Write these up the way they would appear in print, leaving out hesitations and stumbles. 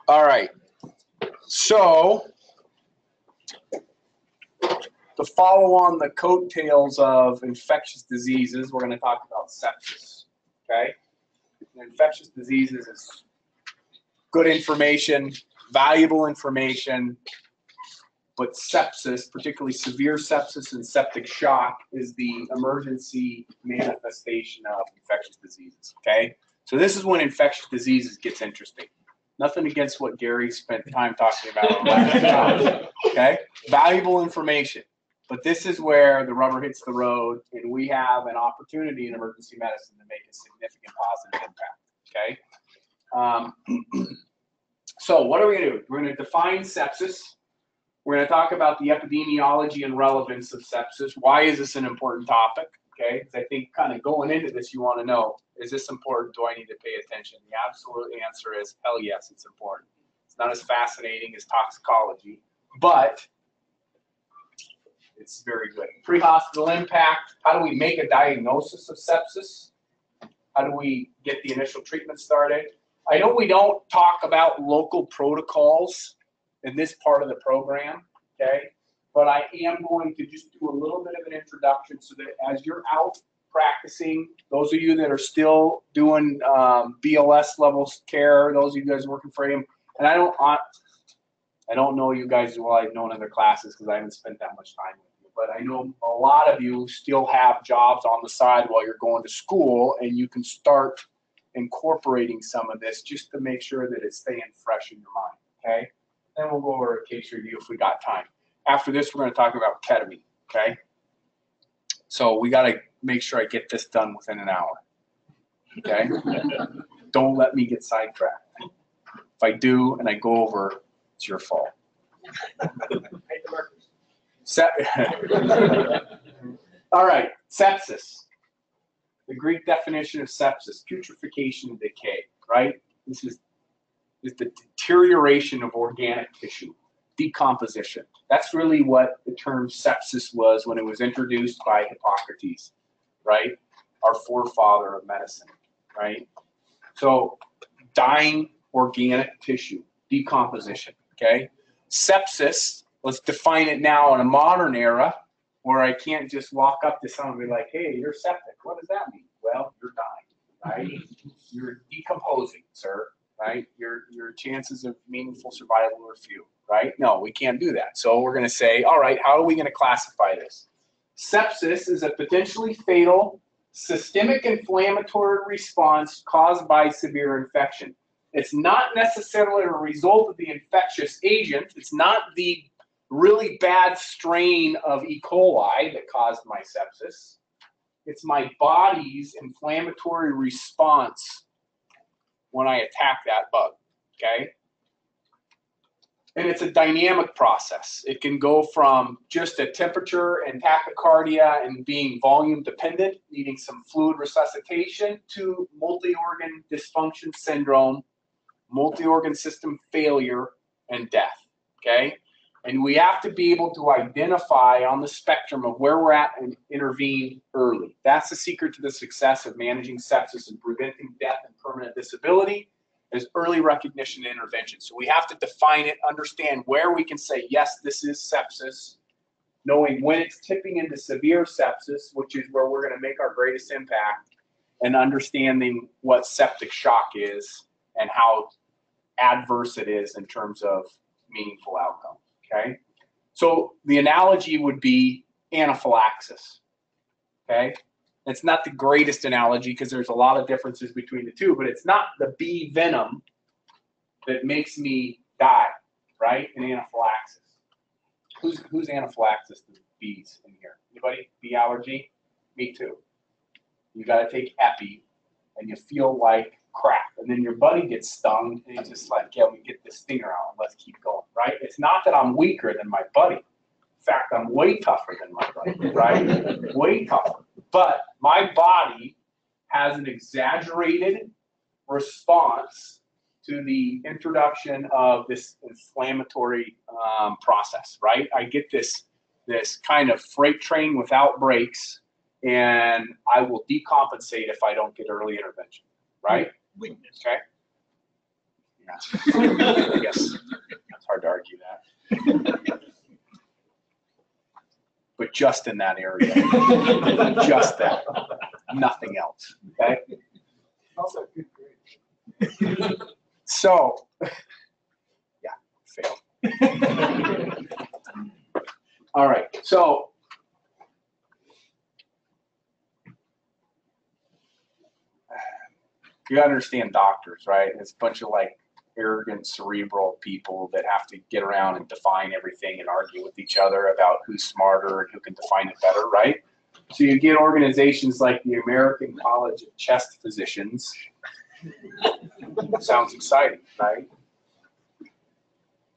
All right. So to follow on the coattails of infectious diseases, we're going to talk about sepsis. Okay? Infectious diseases is good information, valuable information, but sepsis, particularly severe sepsis and septic shock, is the emergency manifestation of infectious diseases. Okay? So this is when infectious diseases gets interesting. Nothing against what Gary spent time talking about last time. Okay? Valuable information. But this is where the rubber hits the road, and we have an opportunity in emergency medicine to make a significant positive impact. Okay? So what are we going to do? We're going to define sepsis. We're going to talk about the epidemiology and relevance of sepsis. Why is this an important topic? Okay? Because I think kind of going into this, you want to know, is this important? Do I need to pay attention? The absolute answer is, hell yes, it's important. It's not as fascinating as toxicology, but it's very good. Pre-hospital impact. How do we make a diagnosis of sepsis? How do we get the initial treatment started? I know we don't talk about local protocols in this part of the program, okay? But I am going to just do a little bit of an introduction so that as you're out practicing, those of you that are still doing BLS level care, those of you guys working for him, and I don't know you guys as well. I've known other classes because I haven't spent that much time with you. But I know a lot of you still have jobs on the side while you're going to school, and you can start incorporating some of this just to make sure that it's staying fresh in your mind, okay? Then we'll go over a case review if we got time. After this, we're going to talk about ketamine, okay? So we got to make sure I get this done within an hour, okay? Don't let me get sidetracked. If I do and I go over, it's your fault. All right, sepsis. The Greek definition of sepsis, putrefaction and decay, right? This is the deterioration of organic tissue, decomposition. That's really what the term sepsis was when it was introduced by Hippocrates, right? Our forefather of medicine, right? So dying organic tissue, decomposition, okay? Sepsis, let's define it now in a modern era where I can't just walk up to someone and be like, hey, you're septic. What does that mean? Well, you're dying, right? You're decomposing, sir, right? Your chances of meaningful survival are few, right? No, we can't do that. So we're going to say, all right, how are we going to classify this? Sepsis is a potentially fatal systemic inflammatory response caused by severe infection. It's not necessarily a result of the infectious agent. It's not the really bad strain of E. coli that caused my sepsis. It's my body's inflammatory response when I attack that bug, okay? And it's a dynamic process. It can go from just a temperature and tachycardia and being volume dependent, needing some fluid resuscitation, to multi-organ dysfunction syndrome, multi-organ system failure, and death, okay? And we have to be able to identify on the spectrum of where we're at and intervene early. That's the secret to the success of managing sepsis and preventing death and permanent disability, is early recognition and intervention. So we have to define it, understand where we can say, yes, this is sepsis, knowing when it's tipping into severe sepsis, which is where we're going to make our greatest impact, and understanding what septic shock is and how adverse it is in terms of meaningful outcome, okay? So the analogy would be anaphylaxis, okay? It's not the greatest analogy because there's a lot of differences between the two, but it's not the bee venom that makes me die, right? In anaphylaxis. Who's anaphylaxis to bees in here? Anybody? Bee allergy? Me too. You got to take epi, and you feel like crap. And then your buddy gets stung, and he's just like, yeah, let me get this stinger out, and let's keep going, right? It's not that I'm weaker than my buddy. In fact, I'm way tougher than my buddy, right? Way tougher. But my body has an exaggerated response to the introduction of this inflammatory process, right? I get this kind of freight train without brakes, and I will decompensate if I don't get early intervention, right? Weakness. Okay. I guess it's hard to argue that. But just in that area. Just that. Nothing else. Okay? Also good grade. So, yeah, fail. All right. So, you gotta understand doctors, right? It's a bunch of like arrogant, cerebral people that have to get around and define everything and argue with each other about who's smarter and who can define it better, right? So you get organizations like the American College of Chest Physicians. Sounds exciting, right?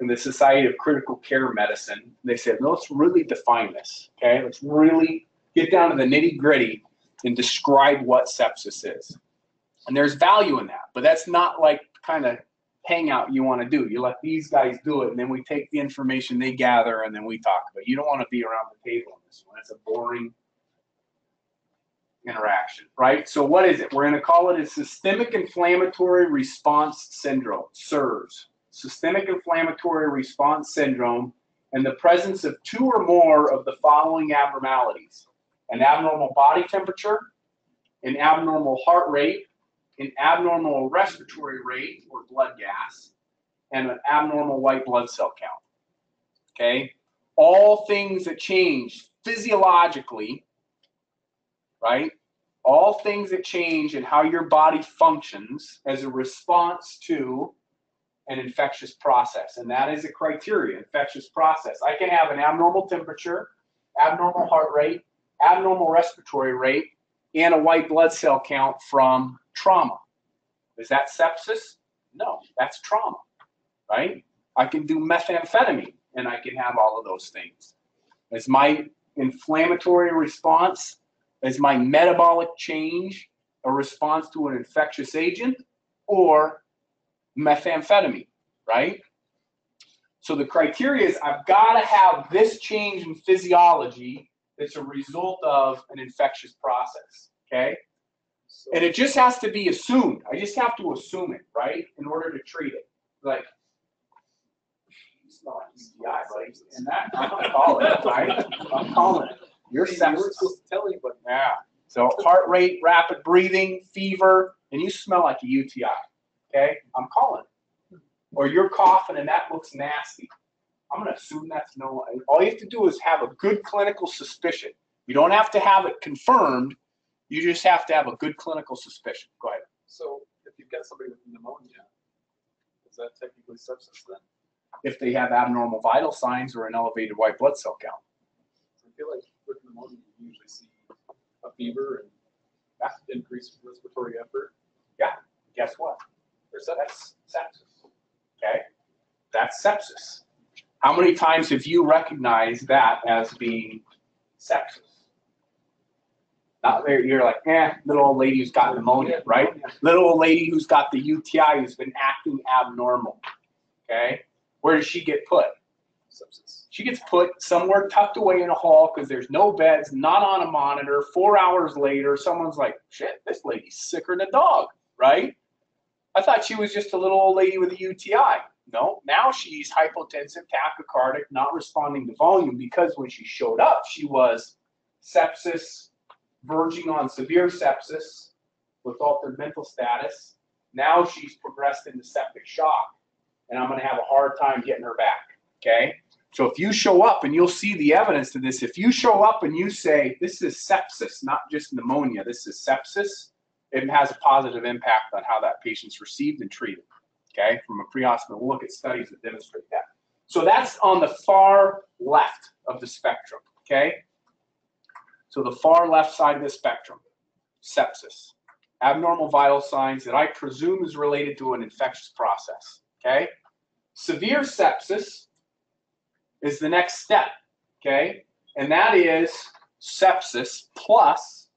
And the Society of Critical Care Medicine. They said, no, let's really define this, okay? Let's really get down to the nitty-gritty and describe what sepsis is. And there's value in that, but that's not like kind of hangout you want to do. You let these guys do it, and then we take the information they gather, and then we talk about it. You don't want to be around the table on this one. It's a boring interaction, right? So what is it? We're going to call it a systemic inflammatory response syndrome, SIRS. Systemic inflammatory response syndrome, and the presence of 2 or more of the following abnormalities: an abnormal body temperature, an abnormal heart rate, an abnormal respiratory rate or blood gas, and an abnormal white blood cell count. Okay? All things that change physiologically, right? All things that change in how your body functions as a response to an infectious process. And that is a criteria, infectious process. I can have an abnormal temperature, abnormal heart rate, abnormal respiratory rate, and a white blood cell count from trauma. Is that sepsis? No, that's trauma, right? I can do methamphetamine and I can have all of those things. Is my inflammatory response, is my metabolic change a response to an infectious agent or methamphetamine, right? So the criteria is I've got to have this change in physiology that's a result of an infectious process, okay? And it just has to be assumed. I just have to assume it, right, in order to treat it. Like, it's not UTI, buddy. And that, I'm going to call it, right? I'm calling it. You're sepsis. You weren't supposed to tell anybody. Yeah. So heart rate, rapid breathing, fever, and you smell like a UTI, okay? I'm calling it. Or you're coughing and that looks nasty. I'm going to assume that's no. All you have to do is have a good clinical suspicion. You don't have to have it confirmed. You just have to have a good clinical suspicion. Go ahead. So if you've got somebody with pneumonia, is that technically sepsis then? If they have abnormal vital signs or an elevated white blood cell count. I feel like with pneumonia, you usually see a fever and increased respiratory effort. Yeah. Guess what? That's sepsis. Okay. That's sepsis. How many times have you recognized that as being sepsis? Not there, you're like, little old lady who's got pneumonia, right? Little old lady who's got the UTI who's been acting abnormal. Okay? Where does she get put? Sepsis. She gets put somewhere tucked away in a hall because there's no beds, not on a monitor. 4 hours later, someone's like, shit, this lady's sicker than a dog, right? I thought she was just a little old lady with a UTI. No, now she's hypotensive, tachycardic, not responding to volume because when she showed up, she was sepsis, verging on severe sepsis with altered mental status. Now she's progressed into septic shock, and I'm going to have a hard time getting her back, okay? So if you show up, and you'll see the evidence to this, if you show up and you say, this is sepsis, not just pneumonia, this is sepsis, it has a positive impact on how that patient's received and treated, okay? From a pre-hospital, we'll look at studies that demonstrate that. So that's on the far left of the spectrum, okay? So the far left side of the spectrum, sepsis. Abnormal vital signs that I presume is related to an infectious process, okay? Severe sepsis is the next step, okay? And that is sepsis plus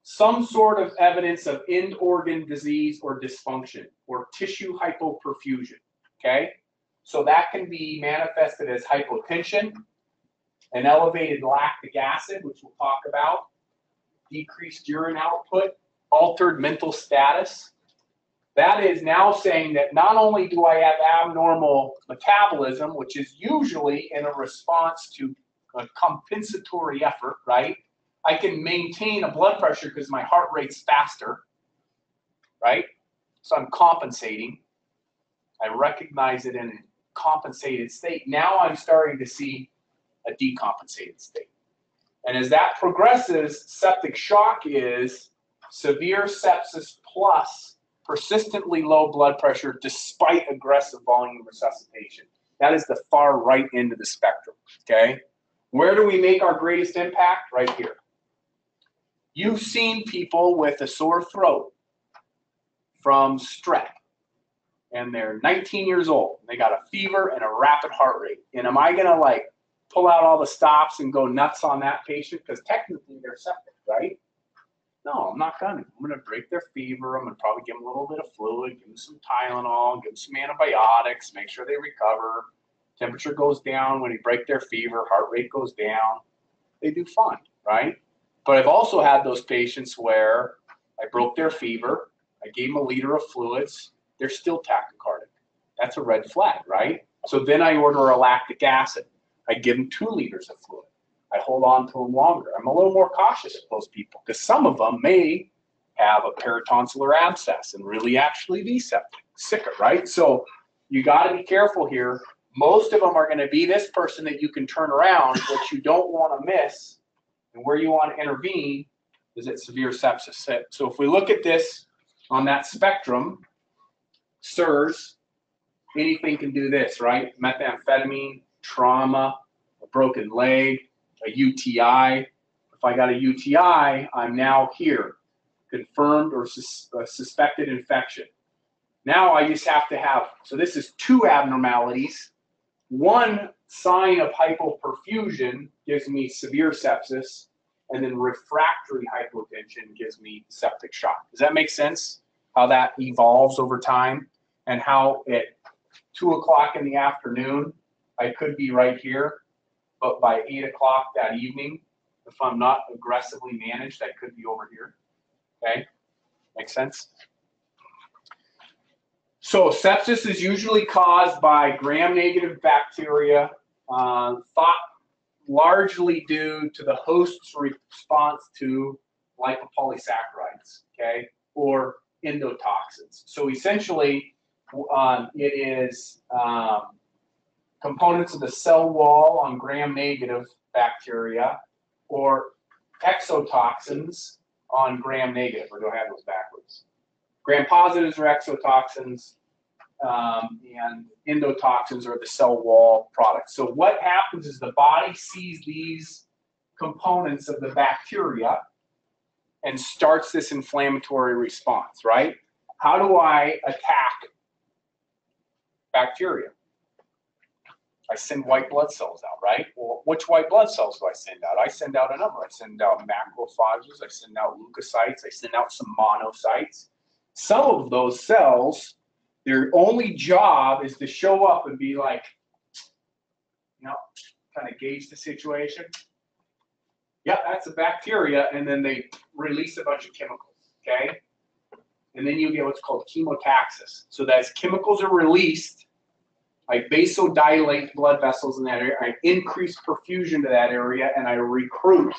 some sort of evidence of end organ disease or dysfunction or tissue hypoperfusion, okay? So that can be manifested as hypotension, an elevated lactic acid, which we'll talk about, decreased urine output, altered mental status, That is now saying that not only do I have abnormal metabolism, which is usually in a response to a compensatory effort, right? I can maintain a blood pressure because my heart rate's faster, right? So I'm compensating. I recognize it in a compensated state. Now I'm starting to see a decompensated state. And as that progresses, septic shock is severe sepsis plus persistently low blood pressure despite aggressive volume resuscitation. That is the far right end of the spectrum, okay? Where do we make our greatest impact? Right here. You've seen people with a sore throat from strep, and they're 19 years old. They got a fever and a rapid heart rate. And am I gonna like pull out all the stops and go nuts on that patient? Because technically they're septic, right? No, I'm not gonna. I'm gonna break their fever. I'm gonna probably give them a little bit of fluid, give them some Tylenol, give them some antibiotics, make sure they recover. Temperature goes down when you break their fever, heart rate goes down. They do fine, right? But I've also had those patients where I broke their fever, I gave them a liter of fluids, they're still tachycardic. That's a red flag, right? So then I order a lactic acid. I give them 2 liters of fluid. I hold on to them longer. I'm a little more cautious with those people because some of them may have a peritonsillar abscess and really actually be septic, sicker, right? So you got to be careful here. Most of them are going to be this person that you can turn around. What you don't want to miss and where you want to intervene is at severe sepsis. So if we look at this on that spectrum, SIRS, anything can do this, right? Methamphetamine, trauma, a broken leg, a UTI. If I got a UTI, I'm now here, confirmed or suspected infection. Now I just have to have, so this is 2 abnormalities. 1 sign of hypoperfusion gives me severe sepsis, and then refractory hypotension gives me septic shock. Does that make sense? How that evolves over time, and how at 2 o'clock in the afternoon, I could be right here, but by 8 o'clock that evening, if I'm not aggressively managed, I could be over here. Okay, makes sense? So sepsis is usually caused by gram-negative bacteria, thought largely due to the host's response to lipopolysaccharides, okay, or endotoxins. So essentially, it is components of the cell wall on gram-negative bacteria or exotoxins on gram-negative, or do I have those backwards? Gram-positives are exotoxins, and endotoxins are the cell wall products. So what happens is the body sees these components of the bacteria and starts this inflammatory response, right? How do I attack bacteria? I send white blood cells out, right? Well, which white blood cells do I send out? I send out a number. I send out macrophages, I send out leukocytes, I send out some monocytes. Some of those cells, their only job is to show up and be like, you know, kind of gauge the situation. Yeah, that's a bacteria, and then they release a bunch of chemicals, okay? And then you get what's called chemotaxis. So that as chemicals are released, I vasodilate blood vessels in that area, I increase perfusion to that area, and I recruit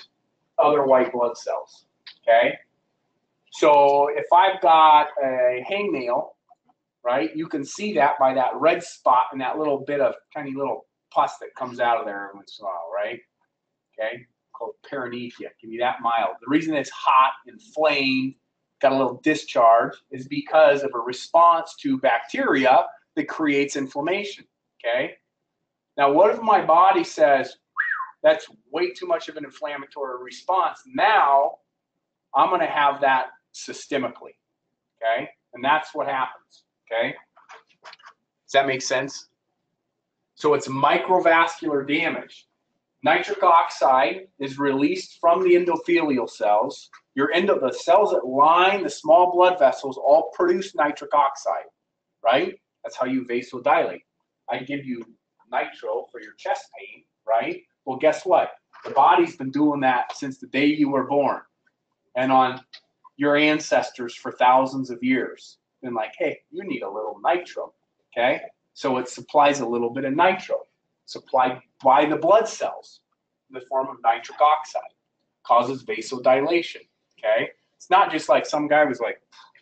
other white blood cells, okay? So if I've got a hangnail, right, you can see that by that red spot and that little bit of tiny little pus that comes out of there every once in a while, right? Okay, called paronychia, can be that mild. The reason it's hot, inflamed, got a little discharge is because of a response to bacteria that creates inflammation, okay? Now, what if my body says, that's way too much of an inflammatory response? Now, I'm gonna have that systemically, okay? And that's what happens, okay? Does that make sense? So it's microvascular damage. Nitric oxide is released from the endothelial cells. The cells that line the small blood vessels all produce nitric oxide, right? That's how you vasodilate. I give you nitro for your chest pain, right? Well, guess what? The body's been doing that since the day you were born and on your ancestors for thousands of years. been like, hey, you need a little nitro, okay? So it supplies a little bit of nitro, supplied by the blood cells in the form of nitric oxide, causes vasodilation, okay? It's not just like some guy was like,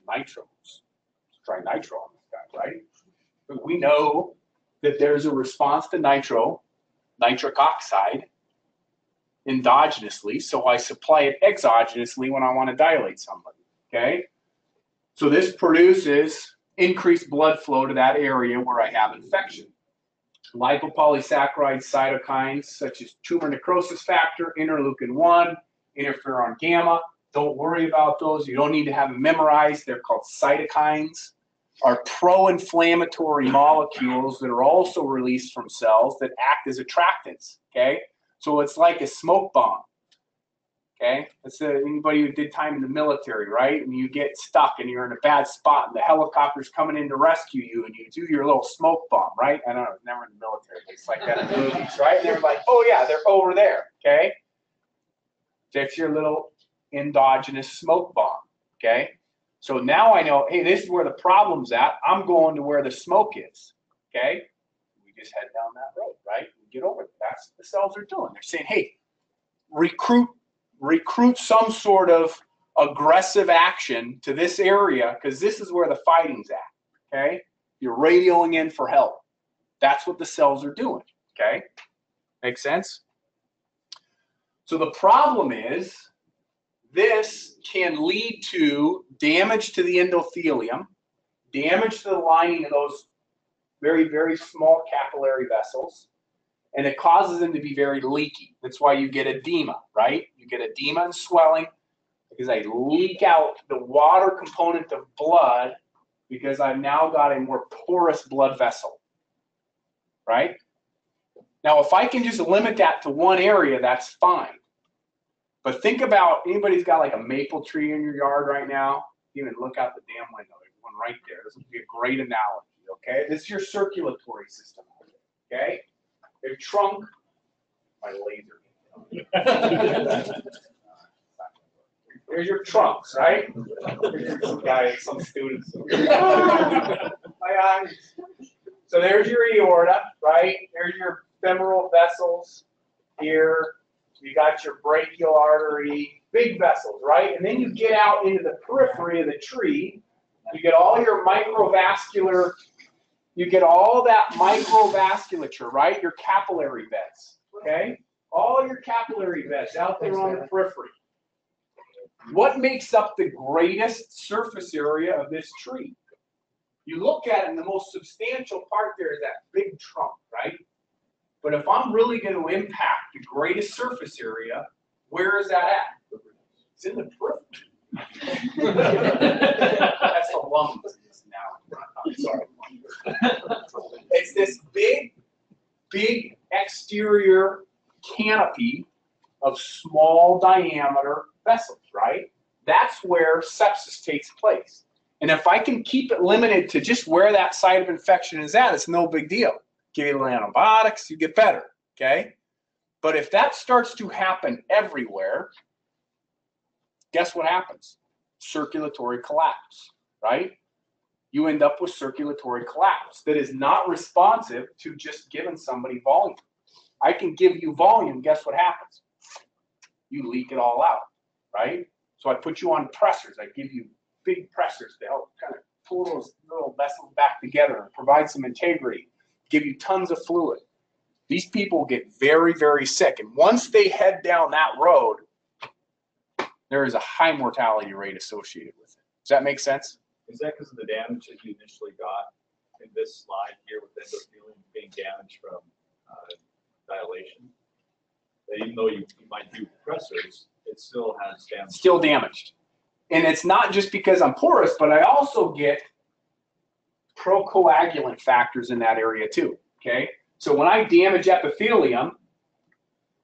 nitro, let's try nitro on this guy, right? But we know that there's a response to nitric oxide, endogenously, so I supply it exogenously when I want to dilate somebody, okay? So this produces increased blood flow to that area where I have infection. Lipopolysaccharide cytokines such as tumor necrosis factor, interleukin-1, interferon gamma, don't worry about those. You don't need to have them memorized. They're called cytokines, are pro-inflammatory molecules that are also released from cells that act as attractants, okay? So it's like a smoke bomb, okay? That's anybody who did time in the military, right? And you get stuck and you're in a bad spot and the helicopter's coming in to rescue you and you do your little smoke bomb, right? I don't know, never in the military, but it's like that in the movies, right? And they're like, oh yeah, they're over there, okay? That's your little endogenous smoke bomb, okay? So now I know, hey, this is where the problem's at. I'm going to where the smoke is, okay? We just head down that road, right? Get over it. That's what the cells are doing. They're saying, hey, recruit some sort of aggressive action to this area because this is where the fighting's at, okay? You're radioing in for help. That's what the cells are doing, okay? Make sense? So the problem is this can lead to damage to the endothelium, damage to the lining of those very, very small capillary vessels, and it causes them to be very leaky. That's why you get edema, right? You get edema and swelling because I leak out the water component of blood because I've now got a more porous blood vessel, right? Now, if I can just limit that to one area, that's fine. But think about, anybody's got like a maple tree in your yard right now, even look out the damn window. There's one right there. This would be a great analogy, okay? This is your circulatory system, okay? Your trunk, my laser. Here's your trunks, right? Here's some guy, some students. My eyes. So there's your aorta, right? There's your femoral vessels here. You got your brachial artery, big vessels, right? And then you get out into the periphery of the tree. You get all your microvascular, you get all that microvasculature, right? Your capillary beds, okay? All your capillary beds out there on the periphery. What makes up the greatest surface area of this tree? You look at it, and the most substantial part there is that big trunk, right? But if I'm really going to impact the greatest surface area, where is that at? It's in the periphery. That's the lungs now. I'm sorry. It's this big, big exterior canopy of small diameter vessels, right? That's where sepsis takes place. And if I can keep it limited to just where that site of infection is at, it's no big deal. Give you antibiotics, you get better, okay? But if that starts to happen everywhere, guess what happens? Circulatory collapse, right? You end up with circulatory collapse that is not responsive to just giving somebody volume. I can give you volume, guess what happens? You leak it all out, right? So I put you on pressors. I give you big pressors to help kind of pull those little vessels back together and provide some integrity, give you tons of fluid. These people get very, very sick. And once they head down that road, there is a high mortality rate associated with it. Does that make sense? Is that because of the damage that you initially got in this slide here with endothelium being damaged from dilation? That even though you might do pressors, it still has damage. Still damaged. And it's not just because I'm porous, but I also get procoagulant factors in that area too, okay? So when I damage epithelium,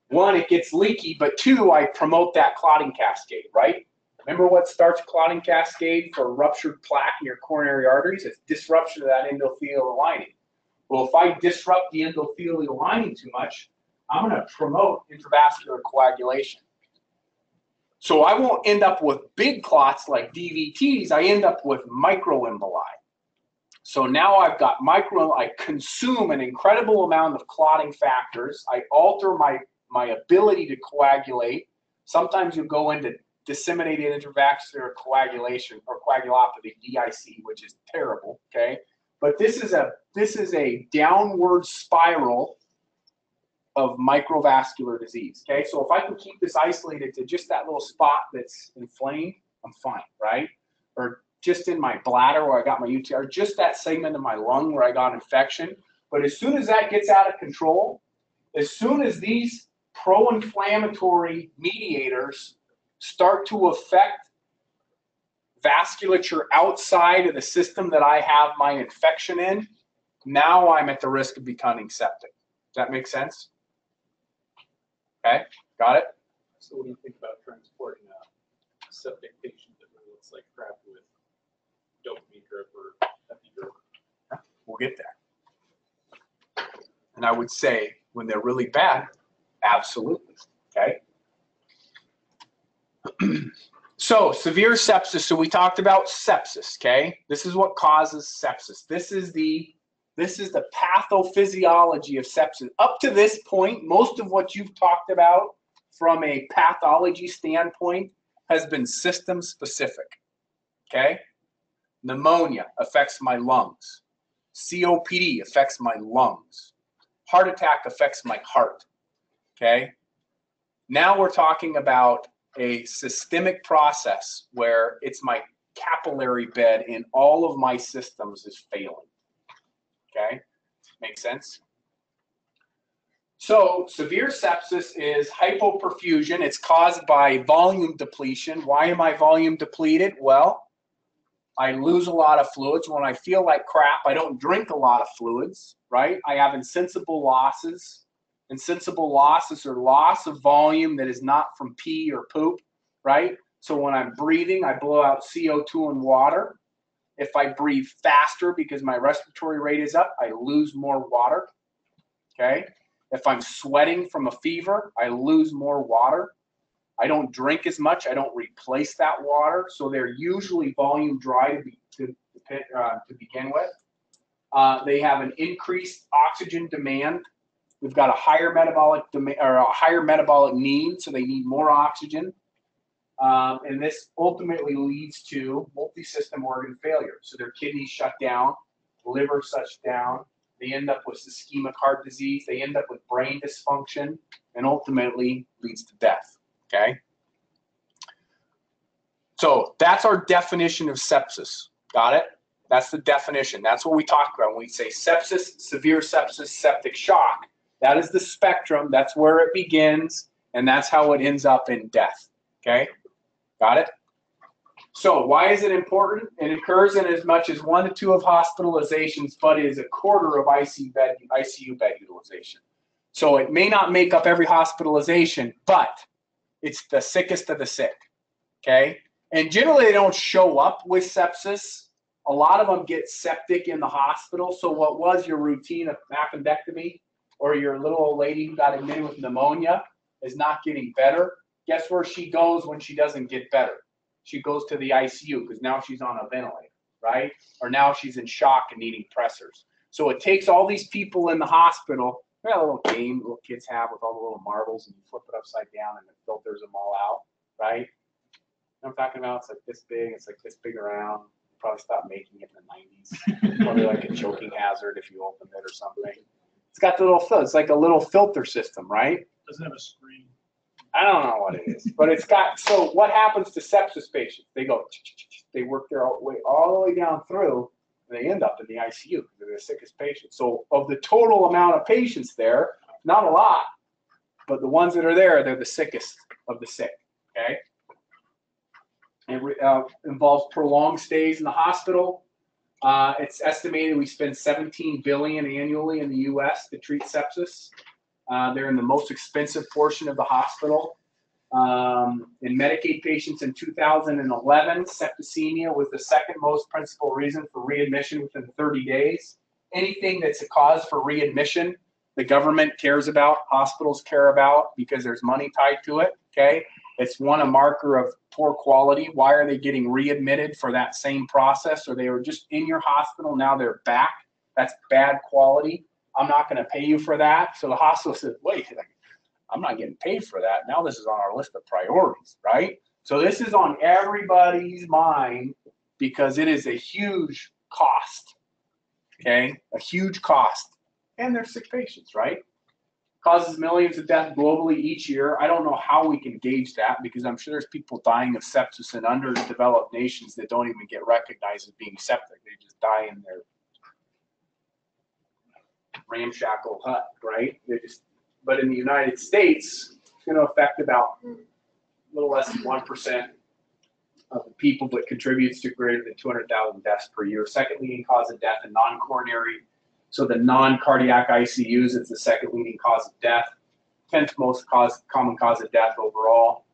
one, it gets leaky, but two, I promote that clotting cascade, right? Remember what starts a clotting cascade for ruptured plaque in your coronary arteries? It's disruption of that endothelial lining. Well, if I disrupt the endothelial lining too much, I'm going to promote intravascular coagulation. So I won't end up with big clots like DVTs. I end up with microemboli. So now I've got I consume an incredible amount of clotting factors. I alter my ability to coagulate. Sometimes you go into disseminated intravascular coagulation or coagulopathy, DIC, which is terrible, okay? But this is a downward spiral of microvascular disease, okay? So if I can keep this isolated to just that little spot that's inflamed, I'm fine, right? Or just in my bladder where I got my UTI, or just that segment of my lung where I got infection. But as soon as that gets out of control, as soon as these pro-inflammatory mediators start to affect vasculature outside of the system that I have my infection in, now I'm at the risk of becoming septic. Does that make sense? Okay, got it? So when you think about transporting a septic patient that really looks like crap with dopamine drip or epi-drip? We'll get there. And I would say when they're really bad, absolutely, okay? So severe sepsis, so we talked about sepsis, okay? This is what causes sepsis. This is the pathophysiology of sepsis. Up to this point, most of what you've talked about from a pathology standpoint has been system specific, okay? Pneumonia affects my lungs. COPD affects my lungs. Heart attack affects my heart, okay? Now we're talking about a systemic process where it's my capillary bed in all of my systems is failing, okay? Make sense? So severe sepsis is hypoperfusion. It's caused by volume depletion. Why am I volume depleted? Well, I lose a lot of fluids. When I feel like crap, I don't drink a lot of fluids, right? I have insensible losses. Insensible losses are loss of volume that is not from pee or poop, right? So when I'm breathing, I blow out CO2 and water. If I breathe faster because my respiratory rate is up, I lose more water, okay? If I'm sweating from a fever, I lose more water. I don't drink as much. I don't replace that water. So they're usually volume dry to begin with. They have an increased oxygen demand. We've got a higher metabolic demand or a higher metabolic need, so they need more oxygen. And this ultimately leads to multi-system organ failure. So their kidneys shut down, liver shuts down. They end up with ischemic heart disease. They end up with brain dysfunction, and ultimately leads to death. Okay. So that's our definition of sepsis. Got it? That's the definition. That's what we talk about when we say sepsis, severe sepsis, septic shock. That is the spectrum. That's where it begins, and that's how it ends up in death. Okay? Got it? So why is it important? It occurs in as much as 1 to 2 of hospitalizations, but is a quarter of ICU bed utilization. So it may not make up every hospitalization, but it's the sickest of the sick. Okay? And generally they don't show up with sepsis. A lot of them get septic in the hospital. So what was your routine of appendectomy or your little old lady who got admitted with pneumonia is not getting better. Guess where she goes when she doesn't get better? She goes to the ICU because now she's on a ventilator, right? Or now she's in shock and needing pressors. So it takes all these people in the hospital. We got a little game little kids have with all the little marbles, and you flip it upside down and it filters them all out, right? You know what I'm talking about? It's like this big, it's like this big around. You probably stopped making it in the 90s. Probably like a choking hazard if you opened it or something. It's got the little filter. It's like a little filter system, right? Doesn't have a screen. I don't know what it is, but it's got. So what happens to sepsis patients? They go, they work their way all the way down through, and they end up in the ICU because they're the sickest patients. So of the total amount of patients there, not a lot, but the ones that are there, they're the sickest of the sick. Okay. It involves prolonged stays in the hospital. It's estimated we spend $17 billion annually in the U.S. to treat sepsis. They're in the most expensive portion of the hospital. In Medicaid patients in 2011, septicemia was the second most principal reason for readmission within 30 days. Anything that's a cause for readmission, the government cares about, hospitals care about because there's money tied to it, okay? It's one, a marker of poor quality. Why are they getting readmitted for that same process? Or they were just in your hospital, now they're back. That's bad quality. I'm not going to pay you for that. So the hospital said, wait, I'm not getting paid for that. Now this is on our list of priorities, right? So this is on everybody's mind because it is a huge cost, okay? A huge cost. And they're sick patients, right? Causes millions of deaths globally each year. I don't know how we can gauge that because I'm sure there's people dying of sepsis in underdeveloped nations that don't even get recognized as being septic. They just die in their ramshackle hut, right? But in the United States, it's going to affect about a little less than 1% of the people, but contributes to greater than 200,000 deaths per year. Second leading cause of death in non-coronary, so the non-cardiac ICUs, it's the second leading cause of death. 10th most common cause of death overall.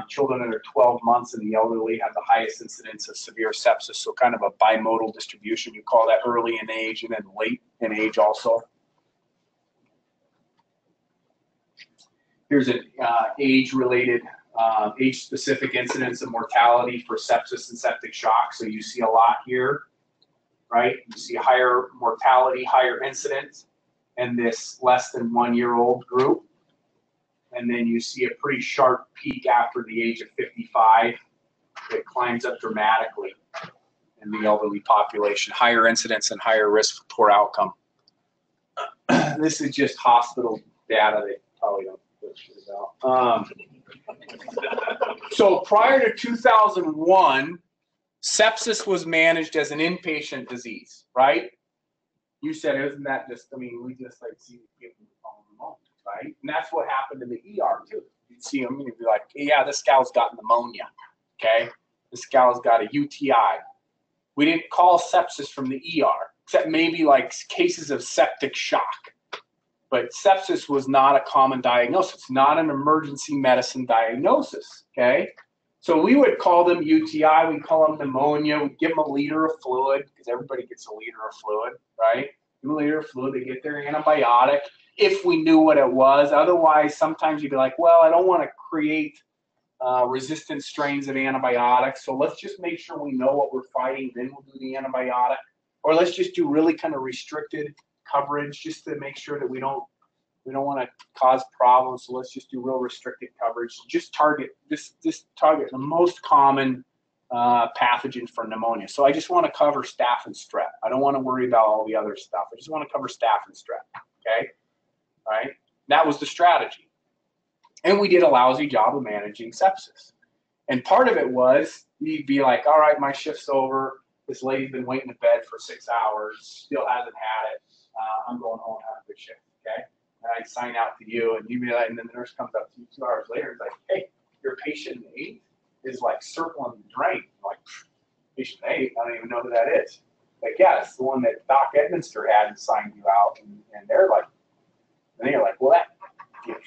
Children under 12 months and the elderly have the highest incidence of severe sepsis, so kind of a bimodal distribution. You call that early in age and then late in age also. Here's an age-related, age-specific incidence of mortality for sepsis and septic shock. So you see a lot here, right? You see higher mortality, higher incidence in this less than 1 year old group. And then you see a pretty sharp peak after the age of 55. It climbs up dramatically in the elderly population. Higher incidence and higher risk for poor outcome. This is just hospital data. They probably don't put shit about. So prior to 2001, sepsis was managed as an inpatient disease, right? You said, isn't that just, I mean, we just like see people on the moment, right? And that's what happened in the ER too. You'd see them and you'd be like, hey, yeah, this gal's got pneumonia, okay? This gal's got a UTI. We didn't call sepsis from the ER, except maybe like cases of septic shock. But sepsis was not a common diagnosis. It's not an emergency medicine diagnosis, okay? So we would call them UTI, we'd call them pneumonia, we'd give them a liter of fluid, because everybody gets a liter of fluid, right? Give them a liter of fluid, they get their antibiotic, if we knew what it was. Otherwise, sometimes you'd be like, well, I don't want to create resistant strains of antibiotics, so let's just make sure we know what we're fighting, then we'll do the antibiotic. Or let's just do really kind of restricted coverage just to make sure that we don't want to cause problems, so let's just do real restricted coverage. Just target target the most common pathogen for pneumonia. So I just want to cover staph and strep. I don't want to worry about all the other stuff. I just want to cover staph and strep. Okay, all right. That was the strategy, and we did a lousy job of managing sepsis. And part of it was you'd be like, all right, my shift's over. This lady's been waiting in bed for 6 hours, still hasn't had it. I'm going home and have a good shift. Okay. And I'd sign out to you, and you'd be like, and then the nurse comes up to you 2 hours later and is like, hey, your patient 8 is like circling the drain. I'm like, patient 8, I don't even know who that is. Like, yeah, it's the one that Doc Edminster had and signed you out, and they're like, well, that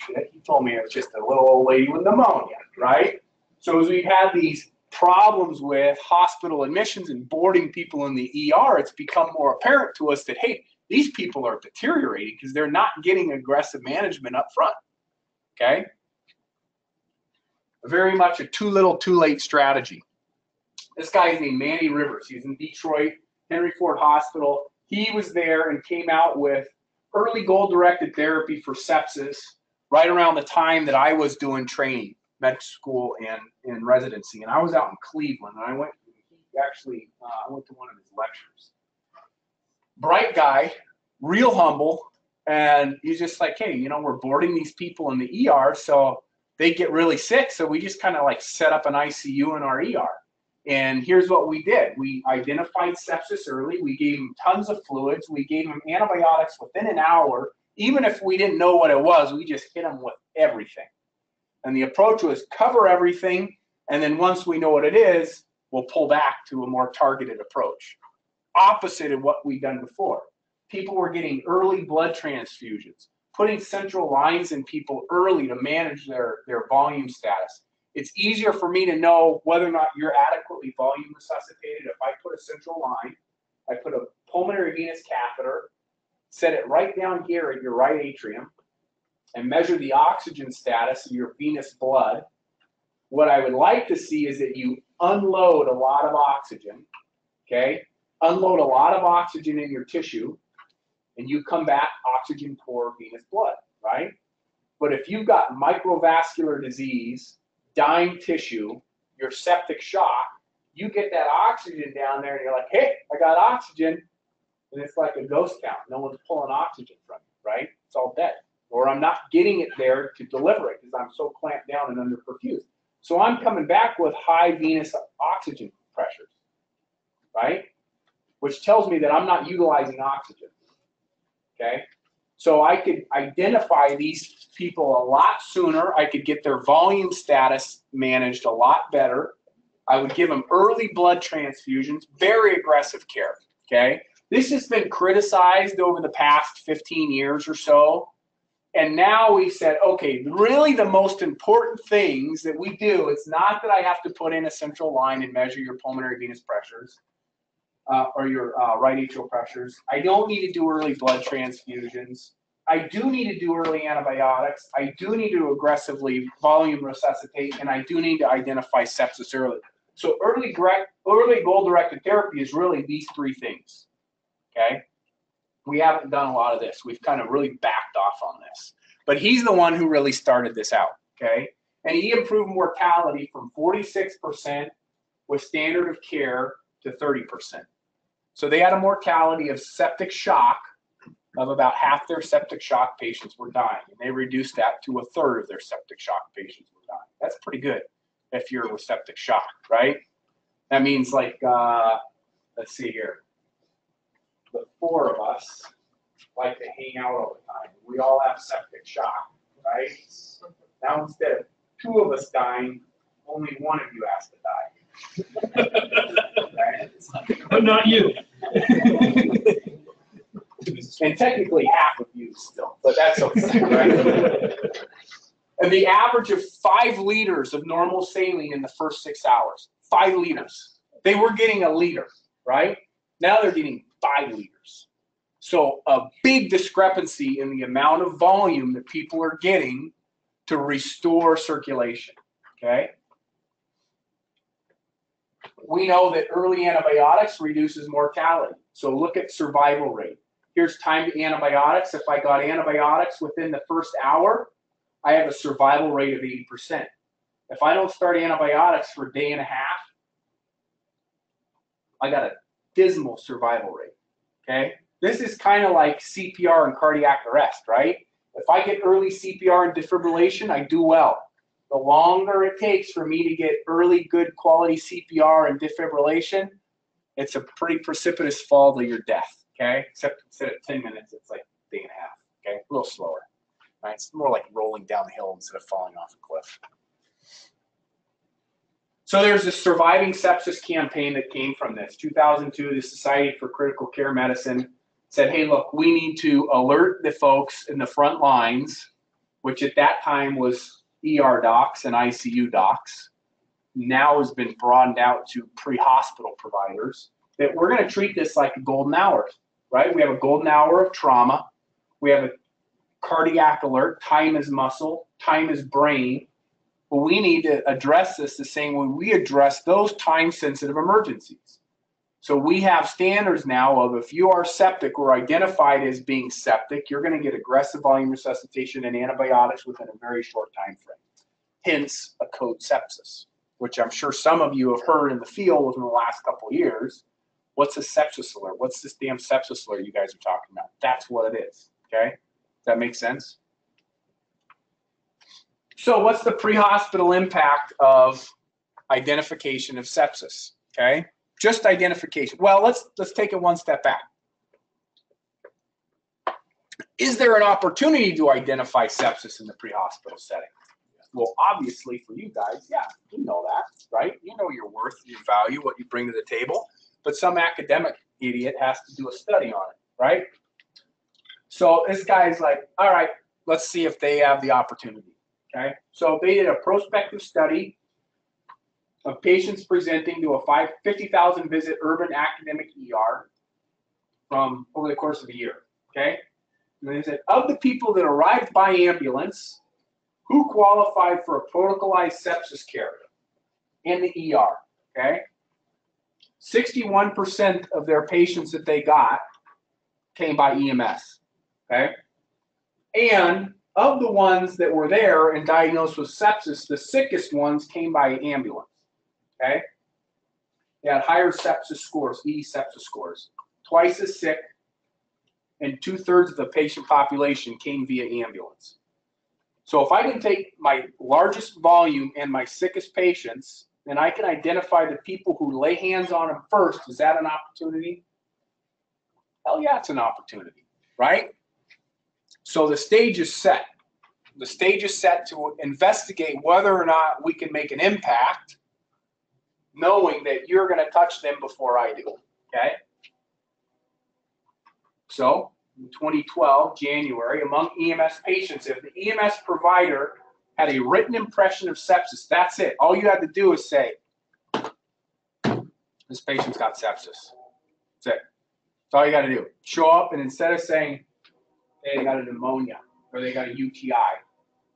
shit. He told me it was just a little old lady with pneumonia, right? So as we've had these problems with hospital admissions and boarding people in the ER, it's become more apparent to us that, hey, these people are deteriorating because they're not getting aggressive management up front, okay? Very much a too little, too late strategy. This guy is named Manny Rivers. He's in Detroit, Henry Ford Hospital. He was there and came out with early goal-directed therapy for sepsis right around the time that I was doing training, med school and residency. And I was out in Cleveland, and I went to one of his lectures. Bright guy, real humble, and he's just like, hey, we're boarding these people in the ER, so they get really sick, so we just kind of like set up an ICU in our ER. And here's what we did. We identified sepsis early. We gave them tons of fluids. We gave them antibiotics within an hour. Even if we didn't know what it was, we just hit them with everything. And the approach was cover everything, and then once we know what it is, we'll pull back to a more targeted approach. Opposite of what we've done before. People were getting early blood transfusions, putting central lines in people early to manage their volume status. It's easier for me to know whether or not you're adequately volume resuscitated if I put a central line, I put a pulmonary venous catheter, set it right down here at your right atrium, and measure the oxygen status of your venous blood, What I would like to see is that you unload a lot of oxygen, okay? Unload a lot of oxygen in your tissue, and you come back oxygen poor venous blood, right? But if you've got microvascular disease, dying tissue, your septic shock, you get that oxygen down there and you're like, hey, I got oxygen. And it's like a ghost town. No one's pulling oxygen from you, right? It's all dead. Or I'm not getting it there to deliver it because I'm so clamped down and under perfused. So I'm coming back with high venous oxygen pressures, right? Which tells me that I'm not utilizing oxygen, okay? So I could identify these people a lot sooner. I could get their volume status managed a lot better. I would give them early blood transfusions, very aggressive care, okay? This has been criticized over the past 15 years or so. And now we said, okay, really the most important things that we do, it's not that I have to put in a central line and measure your pulmonary venous pressures or your right atrial pressures. I don't need to do early blood transfusions. I do need to do early antibiotics. I do need to aggressively volume resuscitate, and I do need to identify sepsis early. So early goal-directed therapy is really these three things, okay? We haven't done a lot of this. We've kind of really backed off on this. But he's the one who really started this out, okay? And he improved mortality from 46% with standard of care to 30%. So they had a mortality of septic shock of about half their septic shock patients were dying. And they reduced that to a third of their septic shock patients were dying. That's pretty good if you're with septic shock, right? That means like, let's see here. The four of us like to hang out all the time. We all have septic shock, right? Now instead of two of us dying, only one of you has to die. Right? But not you. And technically half of you still, but that's okay, right? And the average of 5 liters of normal saline in the first 6 hours. 5 liters. They were getting a liter, right? Now they're getting 5 liters. So a big discrepancy in the amount of volume that people are getting to restore circulation, okay? We know that early antibiotics reduces mortality. So look at survival rate. Here's time to antibiotics. If I got antibiotics within the first hour, I have a survival rate of 80%. If I don't start antibiotics for a day and a half, I got a dismal survival rate, okay? This is kind of like CPR and cardiac arrest, right? If I get early CPR and defibrillation, I do well. The longer it takes for me to get early good quality CPR and defibrillation, it's a pretty precipitous fall to your death, okay? Except instead of 10 minutes, it's like a day and a half, okay? A little slower, right? It's more like rolling down the hill instead of falling off a cliff. So there's a surviving sepsis campaign that came from this. 2002, the Society for Critical Care Medicine said, hey, look, we need to alert the folks in the front lines, which at that time was ER docs and ICU docs, now has been broadened out to pre-hospital providers, that we're going to treat this like a golden hour, right? We have a golden hour of trauma. We have a cardiac alert. Time is muscle. Time is brain. But we need to address this the same way we address those time-sensitive emergencies. So we have standards now of if you are septic or identified as being septic, you're going to get aggressive volume resuscitation and antibiotics within a very short time frame. Hence, a code sepsis, which I'm sure some of you have heard in the field within the last couple of years. What's a sepsis alert? What's this damn sepsis alert you guys are talking about? That's what it is, okay? Does that make sense? So what's the pre-hospital impact of identification of sepsis, okay? Just identification. Well, let's take it one step back. Is there an opportunity to identify sepsis in the pre-hospital setting? Well, obviously for you guys, yeah, you know that, right? You know your worth, your value, what you bring to the table, but some academic idiot has to do a study on it, right? So this guy's like, all right, let's see if they have the opportunity. Okay, so they did a prospective study of patients presenting to a 50,000 visit urban academic ER from over the course of a year. Okay, and they said of the people that arrived by ambulance who qualified for a protocolized sepsis care in the ER, okay? 61% of their patients that they got came by EMS, okay? And of the ones that were there and diagnosed with sepsis, the sickest ones came by ambulance, okay? They had higher sepsis scores, sepsis scores, twice as sick, and 2/3 of the patient population came via ambulance. So if I can take my largest volume and my sickest patients, and I can identify the people who lay hands on them first, is that an opportunity? Hell yeah, it's an opportunity, right? So the stage is set. The stage is set to investigate whether or not we can make an impact, knowing that you're going to touch them before I do, okay? So, in 2012, January, among EMS patients, if the EMS provider had a written impression of sepsis, that's it. All you had to do is say, this patient's got sepsis. That's it. That's all you got to do. Show up, and instead of saying, hey, they got a pneumonia, or they got a UTI,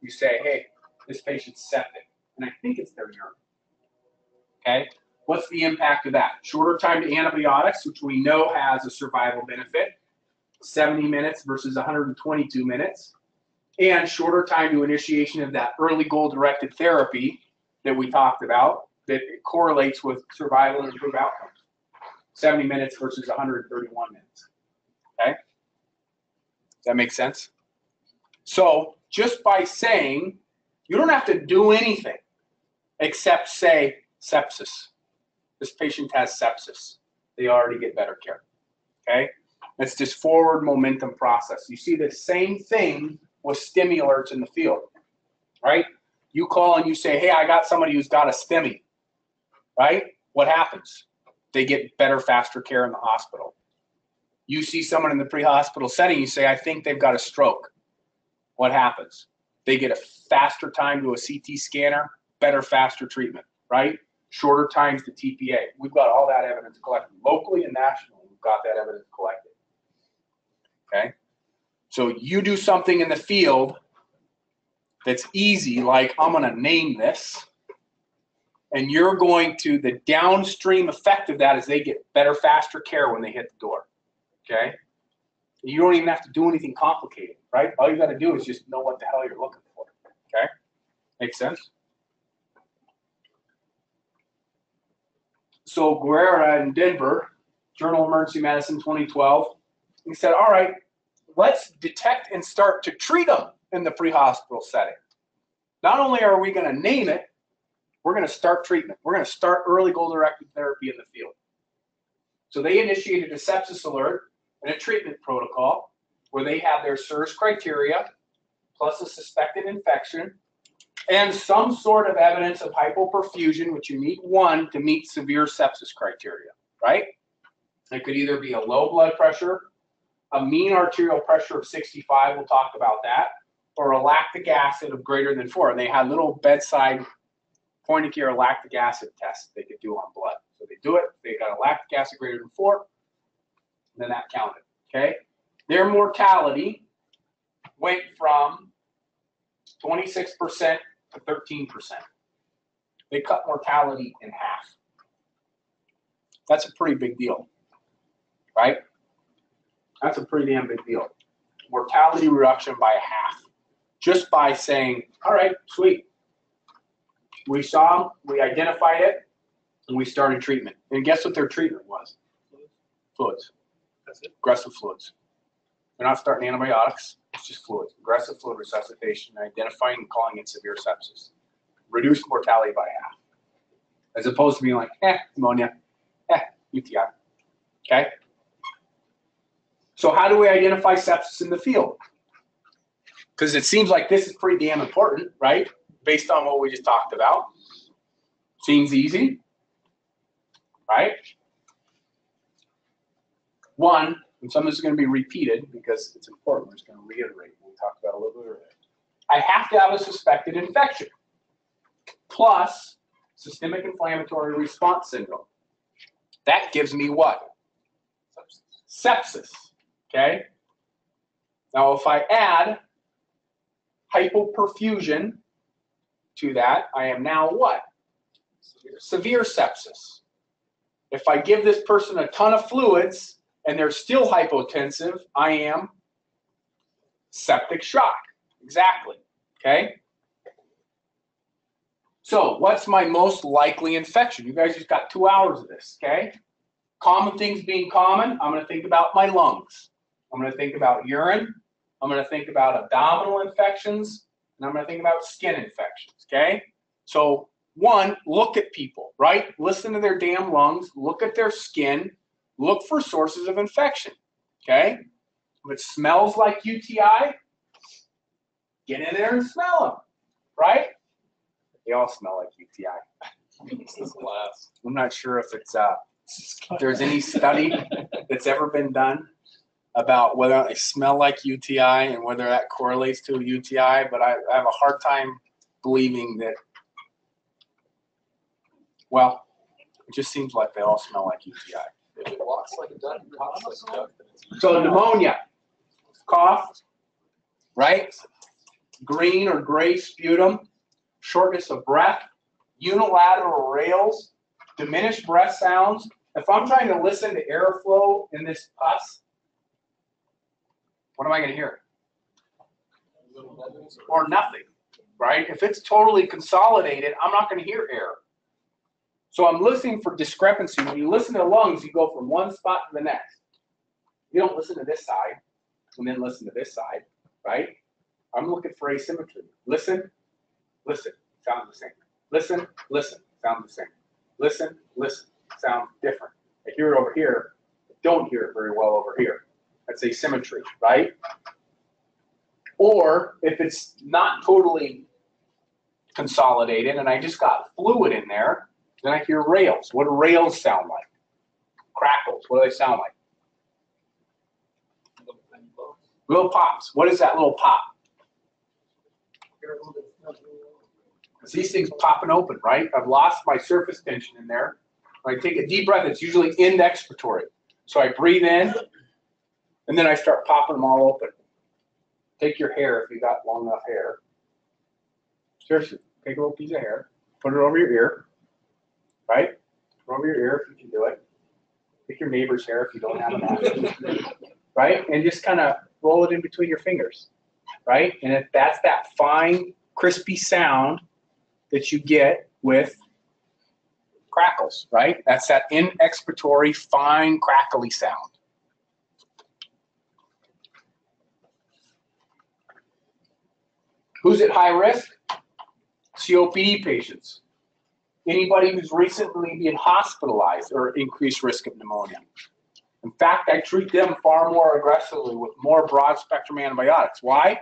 you say, hey, this patient's septic, and I think it's their urine. Okay? What's the impact of that? Shorter time to antibiotics, which we know has a survival benefit, 70 minutes versus 122 minutes, and shorter time to initiation of that early goal-directed therapy that we talked about that correlates with survival and improved outcomes. 70 minutes versus 131 minutes. Okay? Does that make sense? So just by saying, you don't have to do anything except say sepsis. This patient has sepsis. They already get better care. Okay? It's this forward momentum process. You see the same thing with stimulators in the field, right? You call and you say, hey, I got somebody who's got a STEMI, right? What happens? They get better, faster care in the hospital. You see someone in the pre-hospital setting, you say, I think they've got a stroke. What happens? They get a faster time to a CT scanner, better, faster treatment, right? Shorter times to TPA. We've got all that evidence collected locally and nationally. We've got that evidence collected. Okay? So you do something in the field that's easy, like I'm going to name this, and you're going to, the downstream effect of that is they get better, faster care when they hit the door. Okay? You don't even have to do anything complicated, right? All you got to do is just know what the hell you're looking for. Okay? Make sense? So Guerrera in Denver, Journal of Emergency Medicine 2012, he said, all right, let's detect and start to treat them in the pre-hospital setting. Not only are we going to name it, we're going to start treatment. We're going to start early goal-directed therapy in the field. So they initiated a sepsis alert and a treatment protocol where they have their SIRS criteria plus a suspected infection and some sort of evidence of hypoperfusion, which you need one to meet severe sepsis criteria, right? It could either be a low blood pressure, a mean arterial pressure of 65, we'll talk about that, or a lactic acid of greater than 4. And they had little bedside point-of-care lactic acid tests they could do on blood. So they do it, they got a lactic acid greater than 4, and then that counted, okay? Their mortality went from 26% to 13%. They cut mortality in half. That's a pretty big deal, right? That's a pretty damn big deal. Mortality reduction by half. Just by saying, all right, sweet. We saw them, we identified it, and we started treatment. And guess what their treatment was? Fluids. That's it. Aggressive fluids. They're not starting antibiotics, it's just fluids. Aggressive fluid resuscitation, identifying and calling in severe sepsis. Reduced mortality by half. As opposed to being like, pneumonia, UTI. Okay? So how do we identify sepsis in the field? Because it seems like this is pretty damn important, right? Based on what we just talked about. Seems easy, right? One, and some of this is going to be repeated because it's important. We're just going to reiterate what we talked about a little bit earlier. I have to have a suspected infection plus systemic inflammatory response syndrome. That gives me what? Sepsis. Okay? Now, if I add hypoperfusion to that, I am now what? Severe sepsis. If I give this person a ton of fluids and they're still hypotensive, I am septic shock. Exactly. Okay? So what's my most likely infection? You guys just got 2 hours of this, okay? Common things being common, I'm going to think about my lungs. I'm going to think about urine. I'm going to think about abdominal infections. And I'm going to think about skin infections, okay? So one, look at people, right? Listen to their damn lungs. Look at their skin. Look for sources of infection, okay? If it smells like UTI, get in there and smell them, right? They all smell like UTI. I'm not sure if it's there's any study that's ever been done about whether they smell like UTI and whether that correlates to a UTI, but I have a hard time believing that. Well, it just seems like they all smell like UTI. If it walks like a duck, it talks like a duck, then it's easy. So pneumonia, cough, right? Green or gray sputum, shortness of breath, unilateral rales, diminished breath sounds. If I'm trying to listen to airflow in this pus, what am I going to hear? Or nothing, right? If it's totally consolidated, I'm not going to hear air. So I'm listening for discrepancy. When you listen to lungs, you go from one spot to the next. You don't listen to this side and then listen to this side, right? I'm looking for asymmetry. Listen, listen, sounds the same. Listen, listen, sounds the same. Listen, listen, sounds different. I hear it over here, I don't hear it very well over here. That's asymmetry, right? Or if it's not totally consolidated and I just got fluid in there, then I hear rails. What do rails sound like? Crackles. What do they sound like? Little pops. What is that little pop? Because these things popping open, right? I've lost my surface tension in there. When I take a deep breath, it's usually end expiratory. So I breathe in, and then I start popping them all open. Take your hair if you got long enough hair. Seriously, take a little piece of hair, put it over your ear, right? Put it over your ear if you can do it. Take your neighbor's hair if you don't have enough, right? And just kind of roll it in between your fingers, right? And if that's that fine, crispy sound that you get with crackles, right? That's that end expiratory, fine, crackly sound. Who's at high risk? COPD patients. Anybody who's recently been hospitalized or increased risk of pneumonia. In fact, I treat them far more aggressively with more broad spectrum antibiotics. Why?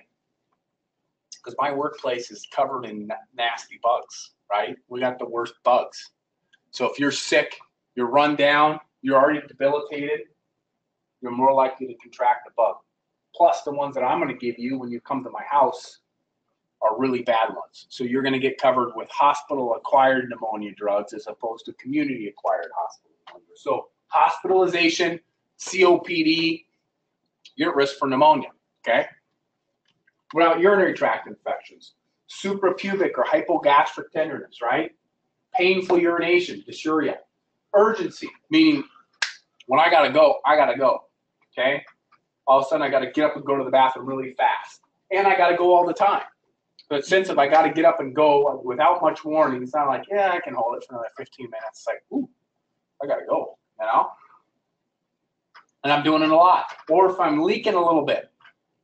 Because my workplace is covered in nasty bugs, right? We got the worst bugs. So if you're sick, you're run down, you're already debilitated, you're more likely to contract the bug. Plus the ones that I'm going to give you when you come to my house are really bad ones. So you're going to get covered with hospital-acquired pneumonia drugs as opposed to community-acquired hospital pneumonia. So hospitalization, COPD, you're at risk for pneumonia, okay? What about urinary tract infections? Suprapubic or hypogastric tenderness, right? Painful urination, dysuria. Urgency, meaning when I gotta go, okay? All of a sudden I gotta get up and go to the bathroom really fast. And I gotta go all the time. But since if I gotta get up and go without much warning, it's not like, yeah, I can hold it for another 15 minutes. It's like, ooh, I gotta go, you know? And I'm doing it a lot. Or if I'm leaking a little bit,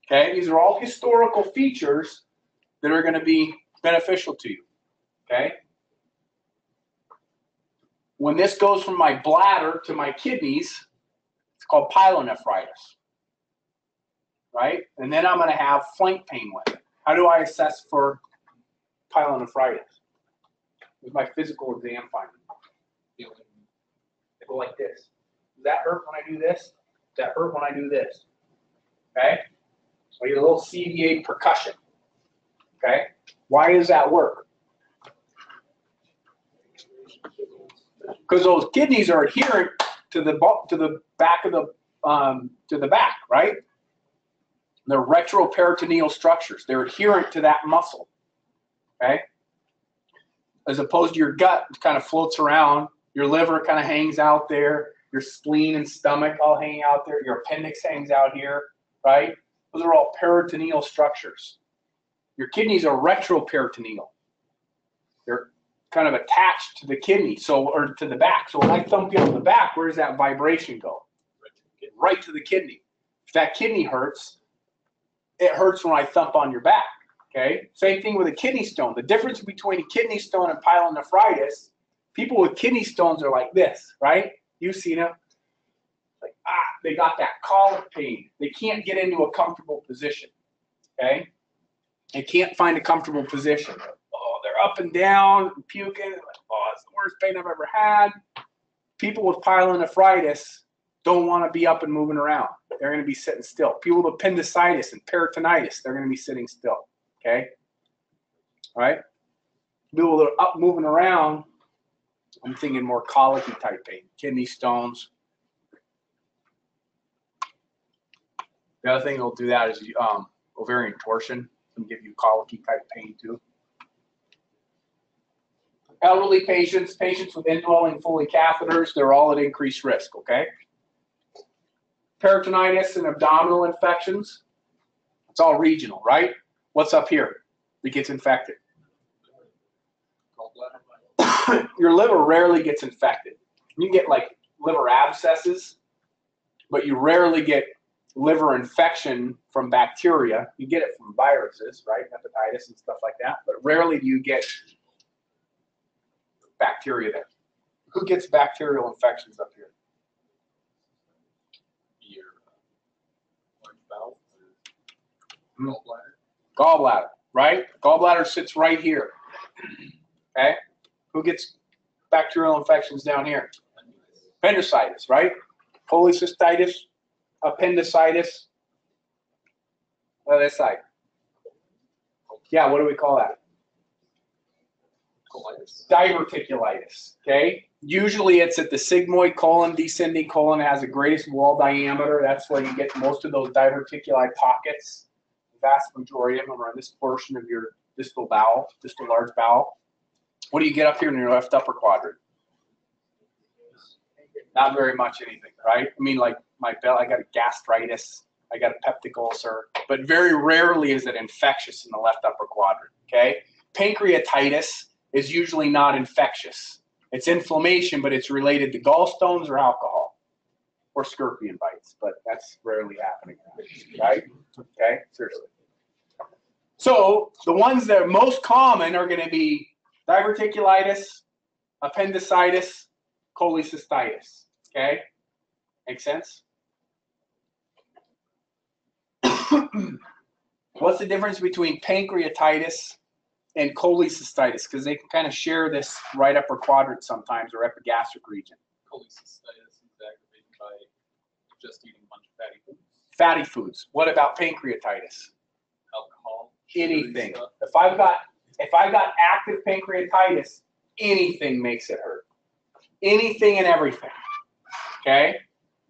okay? These are all historical features that are gonna be beneficial to you, okay? When this goes from my bladder to my kidneys, it's called pyelonephritis, right? And then I'm gonna have flank pain with it. How do I assess for pyelonephritis? With my physical exam finding. I go like this. Does that hurt when I do this? Does that hurt when I do this? Okay? So I get a little CVA percussion. Okay? Why does that work? Because those kidneys are adherent to the back of the back, right? They're retroperitoneal structures. They're adherent to that muscle, okay? As opposed to your gut, which kind of floats around. Your liver kind of hangs out there. Your spleen and stomach all hang out there. Your appendix hangs out here, right? Those are all peritoneal structures. Your kidneys are retroperitoneal. They're kind of attached to the kidney, or to the back. So when I thump you on the back, where does that vibration go? Right to the kidney. If that kidney hurts, it hurts when I thump on your back, okay? Same thing with a kidney stone. The difference between a kidney stone and pyelonephritis, people with kidney stones are like this, right? You've seen them. Like, they got that colic pain. They can't get into a comfortable position, okay? They can't find a comfortable position. Oh, they're up and down, puking. Like, oh, it's the worst pain I've ever had. People with pyelonephritis don't want to be up and moving around. They're going to be sitting still. People with appendicitis and peritonitis, they're going to be sitting still, okay? All right? People that are up moving around, I'm thinking more colicky type pain, kidney stones. The other thing that'll do that is ovarian torsion can give you colicky type pain too. Elderly patients, patients with indwelling Foley catheters, they're all at increased risk, okay? Peritonitis and abdominal infections, it's all regional, right? What's up here that gets infected? Your liver rarely gets infected. You get like liver abscesses, but you rarely get liver infection from bacteria. You get it from viruses, right? Hepatitis and stuff like that, but rarely do you get bacteria there. Who gets bacterial infections up here? Your large bowel, gallbladder. Gallbladder, right? Gallbladder sits right here. Okay? Who gets bacterial infections down here? Appendicitis, right? Cholecystitis, appendicitis. This side. Yeah, what do we call that? Colitis. Diverticulitis, okay? Usually it's at the sigmoid colon, descending colon has the greatest wall diameter. That's where you get most of those diverticuli pockets. The vast majority of them are in this portion of your distal bowel, distal large bowel. What do you get up here in your left upper quadrant? Not very much anything, right? I mean, like my belly, I got a gastritis, I got a peptic ulcer, but very rarely is it infectious in the left upper quadrant, okay? Pancreatitis is usually not infectious. It's inflammation, but it's related to gallstones or alcohol or scorpion bites, but that's rarely happening, right? Okay, seriously. So the ones that are most common are going to be diverticulitis, appendicitis, cholecystitis, okay? Make sense? What's the difference between pancreatitis and cholecystitis? Because they can kind of share this right upper quadrant sometimes, or epigastric region. Cholecystitis is aggravated by just eating a bunch of fatty foods. Fatty foods. What about pancreatitis? Alcohol. Sugary Anything. stuff. If I've got active pancreatitis, anything makes it hurt. Anything and everything. Okay?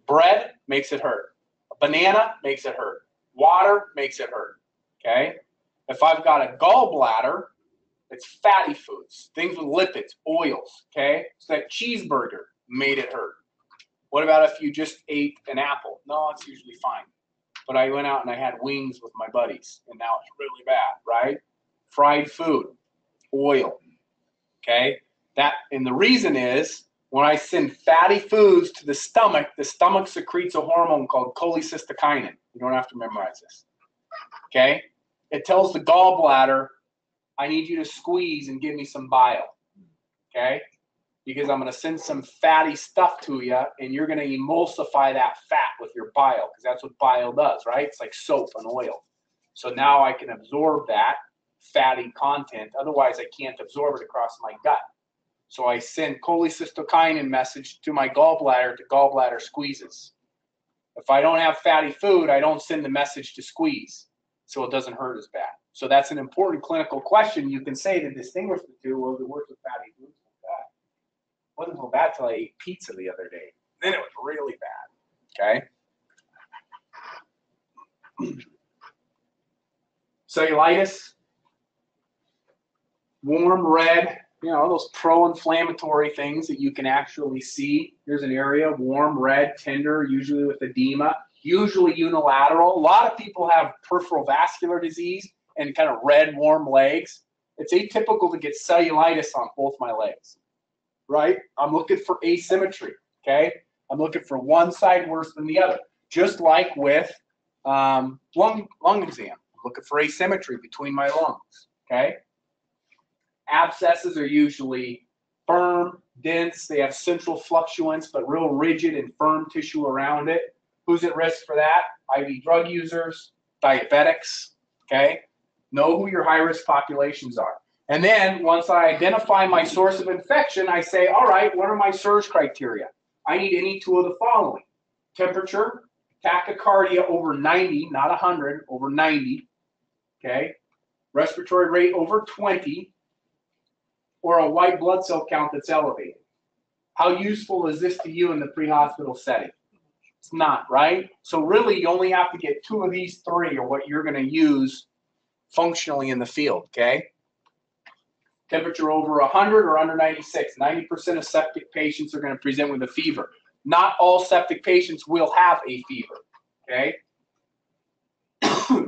Bread makes it hurt. A banana makes it hurt. Water makes it hurt. Okay? If I've got a gallbladder, it's fatty foods, things with lipids, oils. Okay? So that cheeseburger made it hurt. What about if you just ate an apple? No, it's usually fine. But I went out and I had wings with my buddies, and now it's really bad, right? Fried food, oil. Okay? And the reason is, when I send fatty foods to the stomach secretes a hormone called cholecystokinin. You don't have to memorize this. Okay? It tells the gallbladder, I need you to squeeze and give me some bile. Okay? Because I'm going to send some fatty stuff to you, and you're going to emulsify that fat with your bile, because that's what bile does, right? It's like soap and oil. So now I can absorb that fatty content. Otherwise, I can't absorb it across my gut. So I send cholecystokinin message to my gallbladder to gallbladder squeezes. If I don't have fatty food, I don't send the message to squeeze, so it doesn't hurt as bad. So that's an important clinical question you can say to distinguish the two. Well, the worst with fatty foods was bad. It wasn't so bad till I ate pizza the other day. Then it was really bad. Okay? Cellulitis, warm red, you know, those pro-inflammatory things that you can actually see. Here's an area, warm red, tender, usually with edema, usually unilateral. A lot of people have peripheral vascular disease and kind of red, warm legs. It's atypical to get cellulitis on both my legs, right? I'm looking for asymmetry, okay? I'm looking for one side worse than the other. Just like with lung exam. I'm looking for asymmetry between my lungs, okay? Abscesses are usually firm, dense. They have central fluctuance, but real rigid and firm tissue around it. Who's at risk for that? IV drug users, diabetics, okay? Know who your high-risk populations are. And then once I identify my source of infection, I say, all right, what are my SIRS criteria? I need any two of the following. Temperature, tachycardia over 90, not 100, over 90, okay? Respiratory rate over 20, or a white blood cell count that's elevated. How useful is this to you in the pre-hospital setting? It's not, right? So really, you only have to get two of these three or what you're going to use functionally in the field, okay? Temperature over 100 or under 96. 90% of septic patients are going to present with a fever. Not all septic patients will have a fever, okay?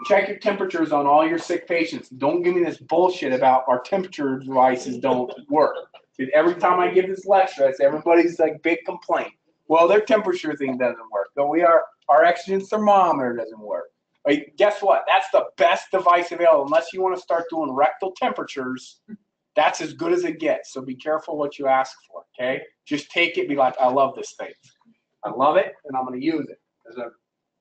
Check your temperatures on all your sick patients. Don't give me this bullshit about our temperature devices don't work. Every time I give this lecture, that's everybody's like big complaint. Well, their temperature thing doesn't work. So our oxygen thermometer doesn't work. Like, guess what? That's the best device available. Unless you want to start doing rectal temperatures, that's as good as it gets. So be careful what you ask for, okay? Just take it, be like, I love this thing. I love it, and I'm going to use it. Because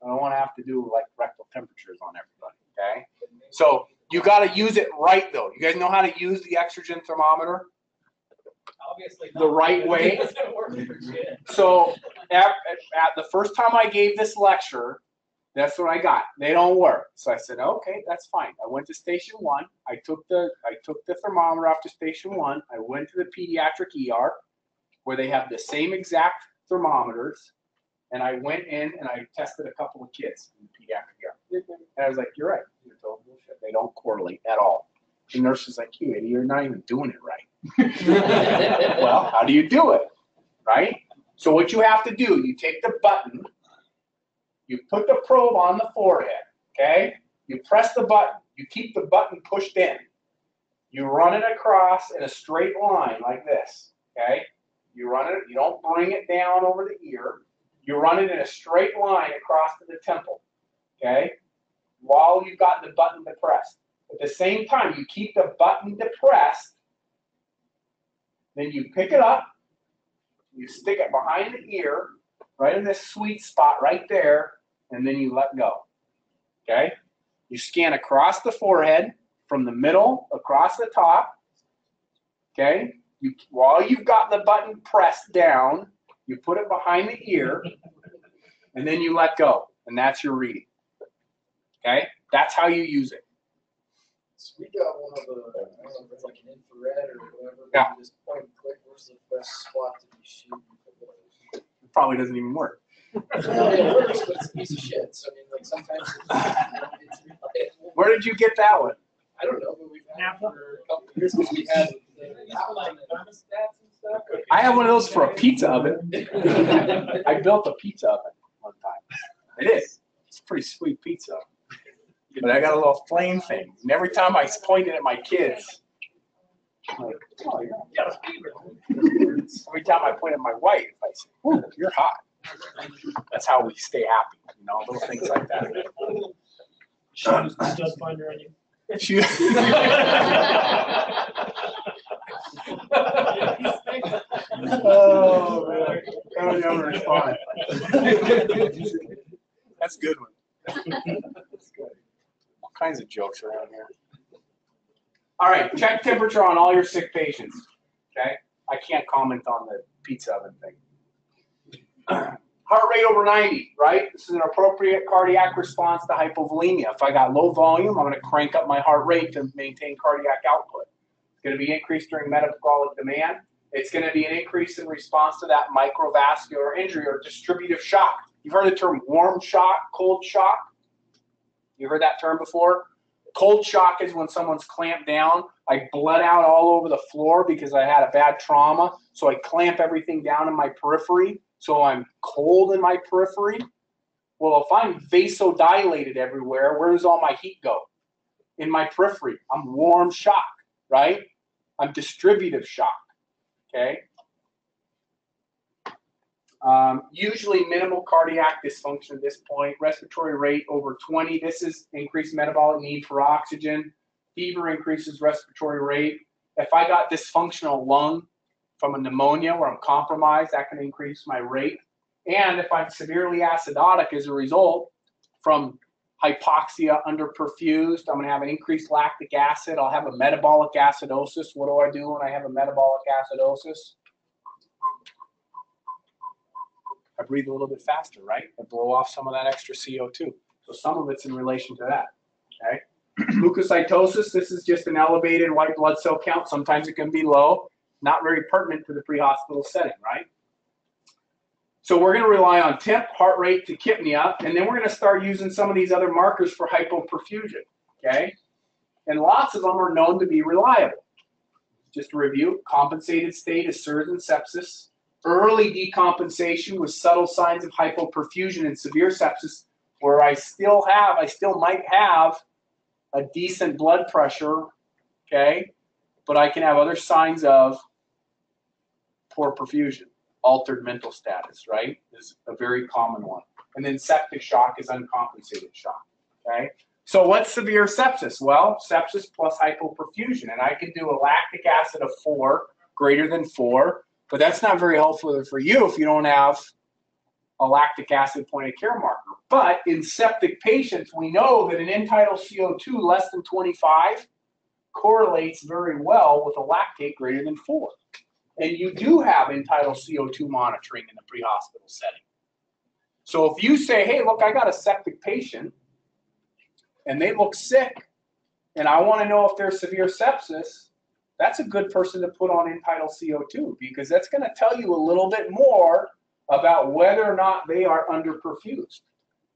I don't want to have to do like rectal temperatures on everybody, okay? So you got to use it right, though. You guys know how to use the oxygen thermometer? Obviously not. The right way. It doesn't work for shit. So at the first time I gave this lecture, that's what I got. They don't work. So I said, okay, that's fine. I went to station 1. I took the thermometer off to station 1. I went to the pediatric ER where they have the same exact thermometers. And I went in and I tested a couple of kids in the pediatric ER. And I was like, you're right. You're total bullshit. They don't correlate at all. The nurse is like, you idiot, you're not even doing it right. Well, how do you do it? Right? So what you have to do, you take the button, you put the probe on the forehead, okay? You press the button. You keep the button pushed in. You run it across in a straight line like this, okay? You run it, you don't bring it down over the ear. You run it in a straight line across to the temple, okay? While you've got the button depressed. At the same time, you keep the button depressed. Then you pick it up. You stick it behind the ear, right in this sweet spot right there, and then you let go, okay? You scan across the forehead, from the middle, across the top, okay? While you've got the button pressed down, you put it behind the ear, and then you let go, and that's your reading, okay? That's how you use it. So we got one of the, I don't know if it's like an infrared or whatever, but Yeah. you just point and click, where's the best spot to be shooting for those? It probably doesn't even work. No, it works, but it's a piece of shit, so I mean, like, sometimes it's reliable. Where did you get that one? I don't know, but we've had it for a couple of years, because we had Like thermostats and stuff. I have one of those for a pizza oven. I built a pizza oven one time. It is. It's a pretty sweet pizza oven. But I got a little flame thing. And every time I point it at my kids, I'm like, oh, yeah. Every time I point at my wife, I say, oh, you're hot. That's how we stay happy, you know, little things like that. Just finder on you. She- Oh, man. I would never respond. That's a good one. That's good. All kinds of jokes around here. All right, check temperature on all your sick patients. Okay? I can't comment on the pizza oven thing. Heart rate over 90, right? This is an appropriate cardiac response to hypovolemia. If I got low volume, I'm going to crank up my heart rate to maintain cardiac output. It's going to be increased during metabolic demand. It's going to be an increase in response to that microvascular injury or distributive shock. You've heard the term warm shock, cold shock? You heard that term before? Cold shock is when someone's clamped down. I bled out all over the floor because I had a bad trauma. So I clamp everything down in my periphery. So I'm cold in my periphery. Well, if I'm vasodilated everywhere, where does all my heat go? In my periphery. I'm warm shock, right? I'm distributive shock, okay? Usually minimal cardiac dysfunction at this point. Respiratory rate over 20. This is increased metabolic need for oxygen. Fever increases respiratory rate. If I got dysfunctional lung from a pneumonia where I'm compromised, that can increase my rate. And if I'm severely acidotic as a result from hypoxia, underperfused, I'm going to have an increased lactic acid. I'll have a metabolic acidosis. What do I do when I have a metabolic acidosis? I breathe a little bit faster, right? I blow off some of that extra CO2. So some of it's in relation to that, okay? Leukocytosis, this is just an elevated white blood cell count. Sometimes it can be low. Not very pertinent to the pre-hospital setting, right? So we're going to rely on temp, heart rate, tachypnea, and then we're going to start using some of these other markers for hypoperfusion, okay? And lots of them are known to be reliable. Just to review, compensated state is SIRS and sepsis. Early decompensation with subtle signs of hypoperfusion and severe sepsis, where I still might have a decent blood pressure, okay? But I can have other signs of poor perfusion. Altered mental status, right, is a very common one. And then septic shock is uncompensated shock, okay? So what's severe sepsis? Well, sepsis plus hypoperfusion. And I can do a lactic acid of 4, greater than 4, but that's not very helpful for you if you don't have a lactic acid point of care marker. But in septic patients, we know that an end-tidal CO2 less than 25 correlates very well with a lactate greater than 4. And you do have end-tidal CO2 monitoring in the pre-hospital setting. So if you say, hey, look, I got a septic patient, and they look sick, and I want to know if they're severe sepsis, that's a good person to put on end-tidal CO2, because that's going to tell you a little bit more about whether or not they are underperfused.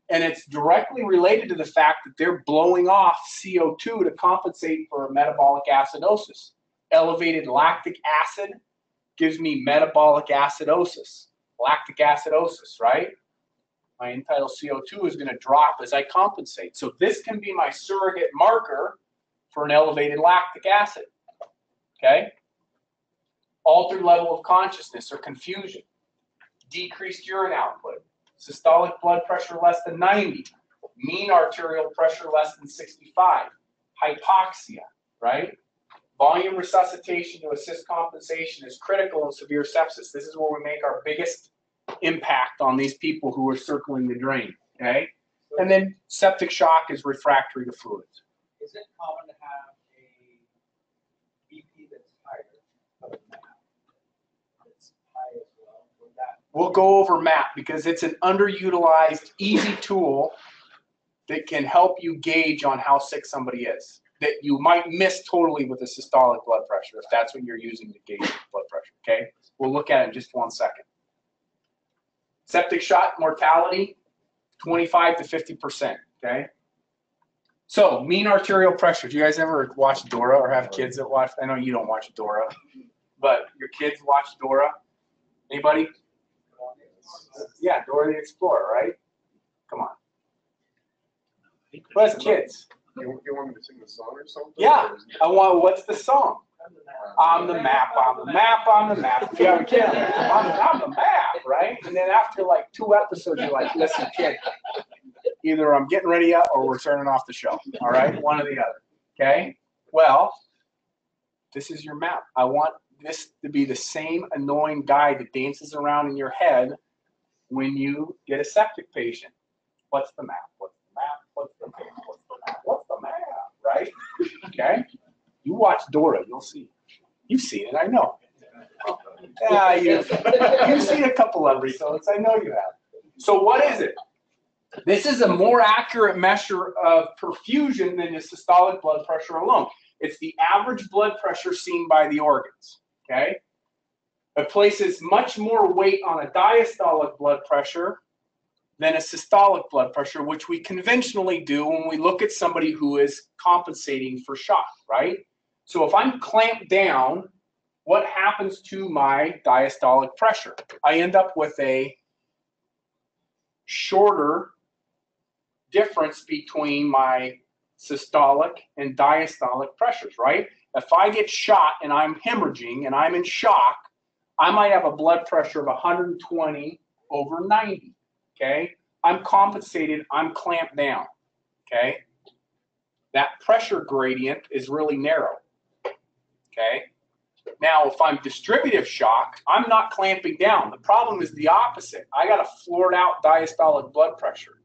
And it's directly related to the fact that they're blowing off CO2 to compensate for a metabolic acidosis. Elevated lactic acid gives me metabolic acidosis, lactic acidosis, right? My end-tidal CO2 is going to drop as I compensate. So this can be my surrogate marker for an elevated lactic acid, okay? Altered level of consciousness or confusion, decreased urine output, systolic blood pressure less than 90, mean arterial pressure less than 65, hypoxia, right? Volume resuscitation to assist compensation is critical in severe sepsis. This is where we make our biggest impact on these people who are circling the drain, okay? And then septic shock is refractory to fluids. Is it common to have a BP that's higher of a MAP that's high as well? Would that We'll go over MAP because it's an underutilized, easy tool that can help you gauge on how sick somebody is, that you might miss totally with a systolic blood pressure if that's what you're using to gauge blood pressure, okay? We'll look at it in just 1 second. Septic shock mortality, 25 to 50%, okay? So, mean arterial pressure. Do you guys ever watch Dora or have kids that watch? I know you don't watch Dora, but your kids watch Dora? Anybody? Yeah, Dora the Explorer, right? Come on. But as kids. You want me to sing the song or something? Yeah, what's the song? On the map, on the map, on the map. If you have a kid, on the map, right? And then after like 2 episodes, you're like, listen, kid, either I'm getting ready up or we're turning off the show, all right? One or the other, okay? Well, this is your map. I want this to be the same annoying guy that dances around in your head when you get a septic patient. What's the map? What's the map? What's the map? What's the map? What's the map? Right? Okay? You watch Dora, you'll see. You've seen it, I know. Yeah, you've seen a couple episodes, I know you have. So what is it? This is a more accurate measure of perfusion than the systolic blood pressure alone. It's the average blood pressure seen by the organs, okay? It places much more weight on a diastolic blood pressure than a systolic blood pressure, which we conventionally do when we look at somebody who is compensating for shock, right? So if I'm clamped down, what happens to my diastolic pressure? I end up with a shorter difference between my systolic and diastolic pressures, right? If I get shot and I'm hemorrhaging and I'm in shock, I might have a blood pressure of 120/90, okay? I'm compensated, I'm clamped down, okay? That pressure gradient is really narrow, okay? Now, if I'm distributive shock, I'm not clamping down. The problem is the opposite. I got a floored out diastolic blood pressure.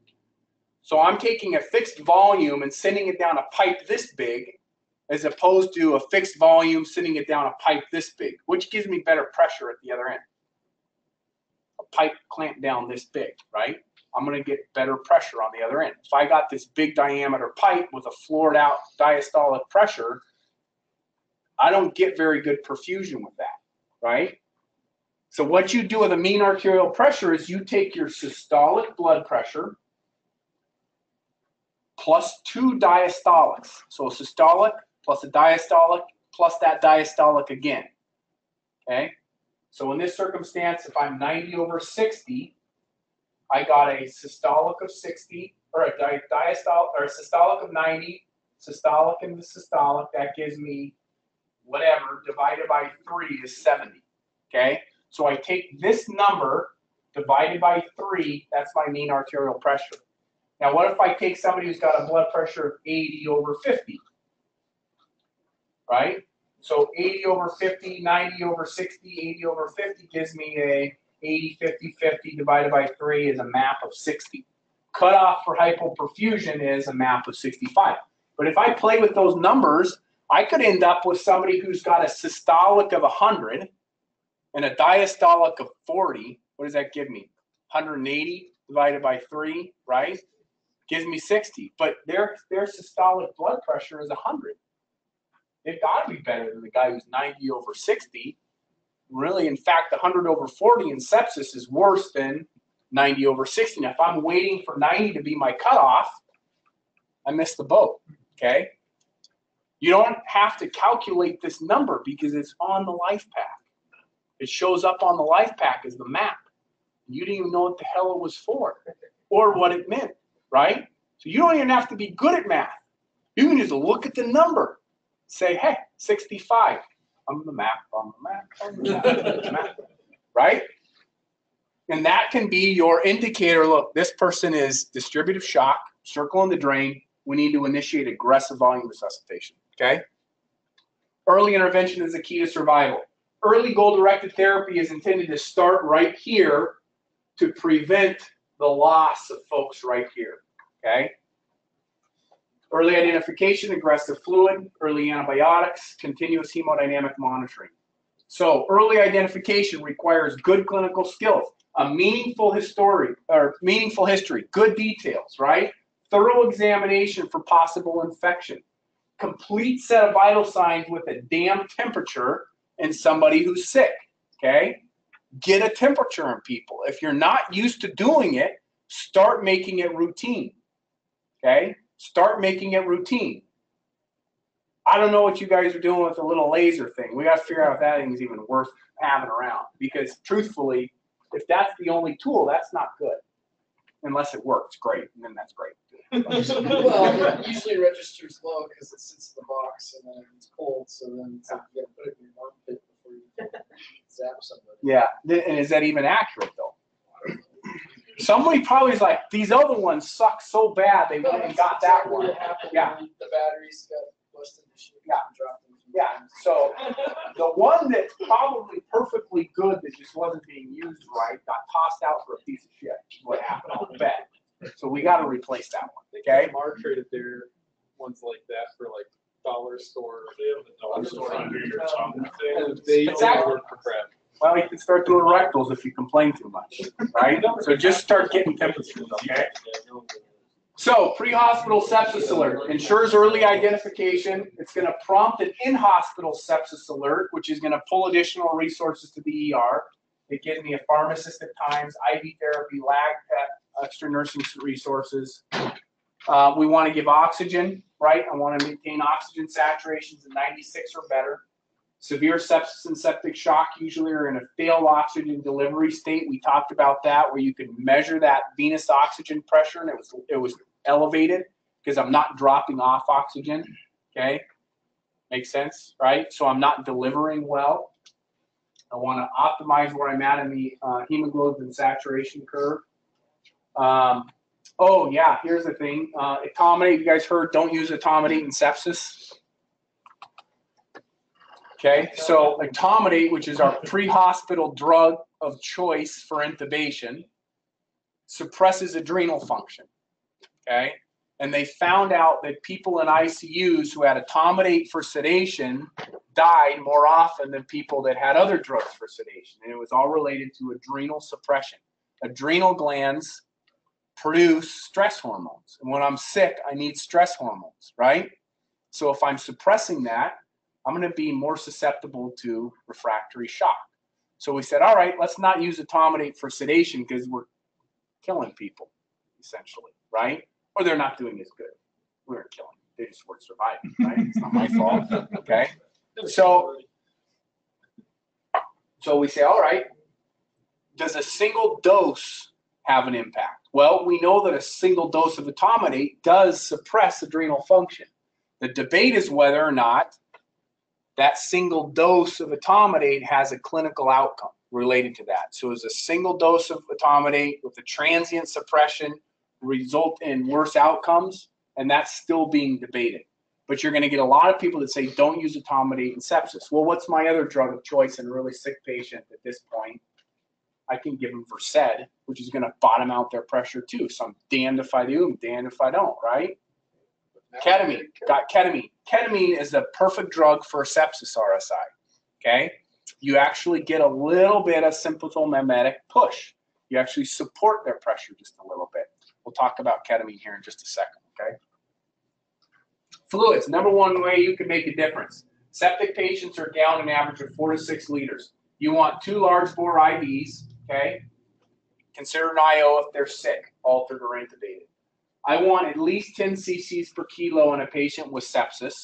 So I'm taking a fixed volume and sending it down a pipe this big, as opposed to a fixed volume sending it down a pipe this big, which gives me better pressure at the other end. A pipe clamped down this big, right? I'm going to get better pressure on the other end. If I got this big diameter pipe with a floored out diastolic pressure, I don't get very good perfusion with that, right? So what you do with a mean arterial pressure is you take your systolic blood pressure plus 2 diastolics. So a systolic plus a diastolic plus that diastolic again, okay? So in this circumstance, if I'm 90/60, I got a systolic of 60, or a diastolic, or a systolic of 90, systolic and the systolic, that gives me whatever, divided by 3 is 70, okay? So I take this number divided by 3, that's my mean arterial pressure. Now, what if I take somebody who's got a blood pressure of 80/50, right? So 80/50, 90/60, 80/50 gives me a 80/50/50 divided by 3 is a map of 60. Cutoff for hypoperfusion is a map of 65. But if I play with those numbers, I could end up with somebody who's got a systolic of 100 and a diastolic of 40. What does that give me? 180 divided by 3, right? Gives me 60. But their systolic blood pressure is 100. They've got to be better than the guy who's 90/60. Really, in fact, 100/40 in sepsis is worse than 90/60. Now, if I'm waiting for 90 to be my cutoff, I missed the boat, okay? You don't have to calculate this number because it's on the life pack. It shows up on the life pack as the map. You didn't even know what the hell it was for or what it meant, right? So you don't even have to be good at math. You can just look at the number, say, hey, 65. On the map, on the map, on the map, on the map, right? And that can be your indicator. Look, this person is distributive shock, circle in the drain. We need to initiate aggressive volume resuscitation, okay? Early intervention is the key to survival. Early goal-directed therapy is intended to start right here to prevent the loss of folks right here, okay? Early identification, aggressive fluid, early antibiotics, continuous hemodynamic monitoring. So early identification requires good clinical skills, a meaningful history, good details, right? Thorough examination for possible infection, complete set of vital signs with a damn temperature in somebody who's sick, okay? Get a temperature in people. If you're not used to doing it, start making it routine, okay? Start making it routine. I don't know what you guys are doing with the little laser thing. We got to figure out if that thing's even worth having around. Because truthfully, if that's the only tool, that's not good. Unless it works, great. And then that's great. Well, it usually registers low because it sits in the box and then it's cold. So then it's like you got to put it in your armpit before you zap somebody. Yeah. And is that even accurate, though? Somebody probably is like, these other ones suck so bad they went and got that one. Yeah. The batteries got busted and shit. Yeah. Dropped them. Yeah, so the one that's probably perfectly good that just wasn't being used right got tossed out for a piece of shit. Is what happened, I'll bet. So we got to replace that one, okay? Mar traded their ones like that for like dollar store. They have the dollar store under your tongue. They It's only actually- work for crap. Well, you can start doing rectals if you complain too much, right? So just start getting temperatures, okay? So pre-hospital sepsis alert ensures early identification. It's going to prompt an in-hospital sepsis alert, which is going to pull additional resources to the ER. It gives me a pharmacist at times, IV therapy, lag extra nursing resources. We want to give oxygen, right? I want to maintain oxygen saturations at 96 or better. Severe sepsis and septic shock usually are in a failed oxygen delivery state. We talked about that, where you can measure that venous oxygen pressure, and it was elevated because I'm not dropping off oxygen. Okay, makes sense, right? So I'm not delivering well. I want to optimize where I'm at in the hemoglobin saturation curve. Oh yeah, here's the thing. Etomidate, you guys heard, don't use etomidate in sepsis. Okay, so etomidate, which is our pre-hospital drug of choice for intubation, suppresses adrenal function. Okay, and they found out that people in ICUs who had etomidate for sedation died more often than people that had other drugs for sedation, and it was all related to adrenal suppression. Adrenal glands produce stress hormones, and when I'm sick, I need stress hormones, right? So if I'm suppressing that, I'm going to be more susceptible to refractory shock. So we said, all right, let's not use etomidate for sedation because we're killing people, essentially, right? Or they're not doing as good. We weren't killing them. They just weren't surviving, right? It's not my fault, okay? So we say, all right, does a single dose have an impact? Well, we know that a single dose of etomidate does suppress adrenal function. The debate is whether or not that single dose of etomidate has a clinical outcome related to that. So is a single dose of etomidate with a transient suppression result in worse outcomes? And that's still being debated. But you're going to get a lot of people that say, don't use etomidate in sepsis. Well, what's my other drug of choice in a really sick patient at this point? I can give them Versed, which is going to bottom out their pressure too. So I'm damned if I do, I'm damned if I don't, right? Ketamine, got ketamine. Ketamine is the perfect drug for sepsis RSI, okay? You actually get a little bit of sympathomimetic push. You actually support their pressure just a little bit. We'll talk about ketamine here in just a second, okay? Fluids, number one way you can make a difference. Septic patients are down an average of 4 to 6 liters. You want 2 large bore IVs, okay? Consider an IO if they're sick, altered or intubated. I want at least 10 cc's per kilo in a patient with sepsis,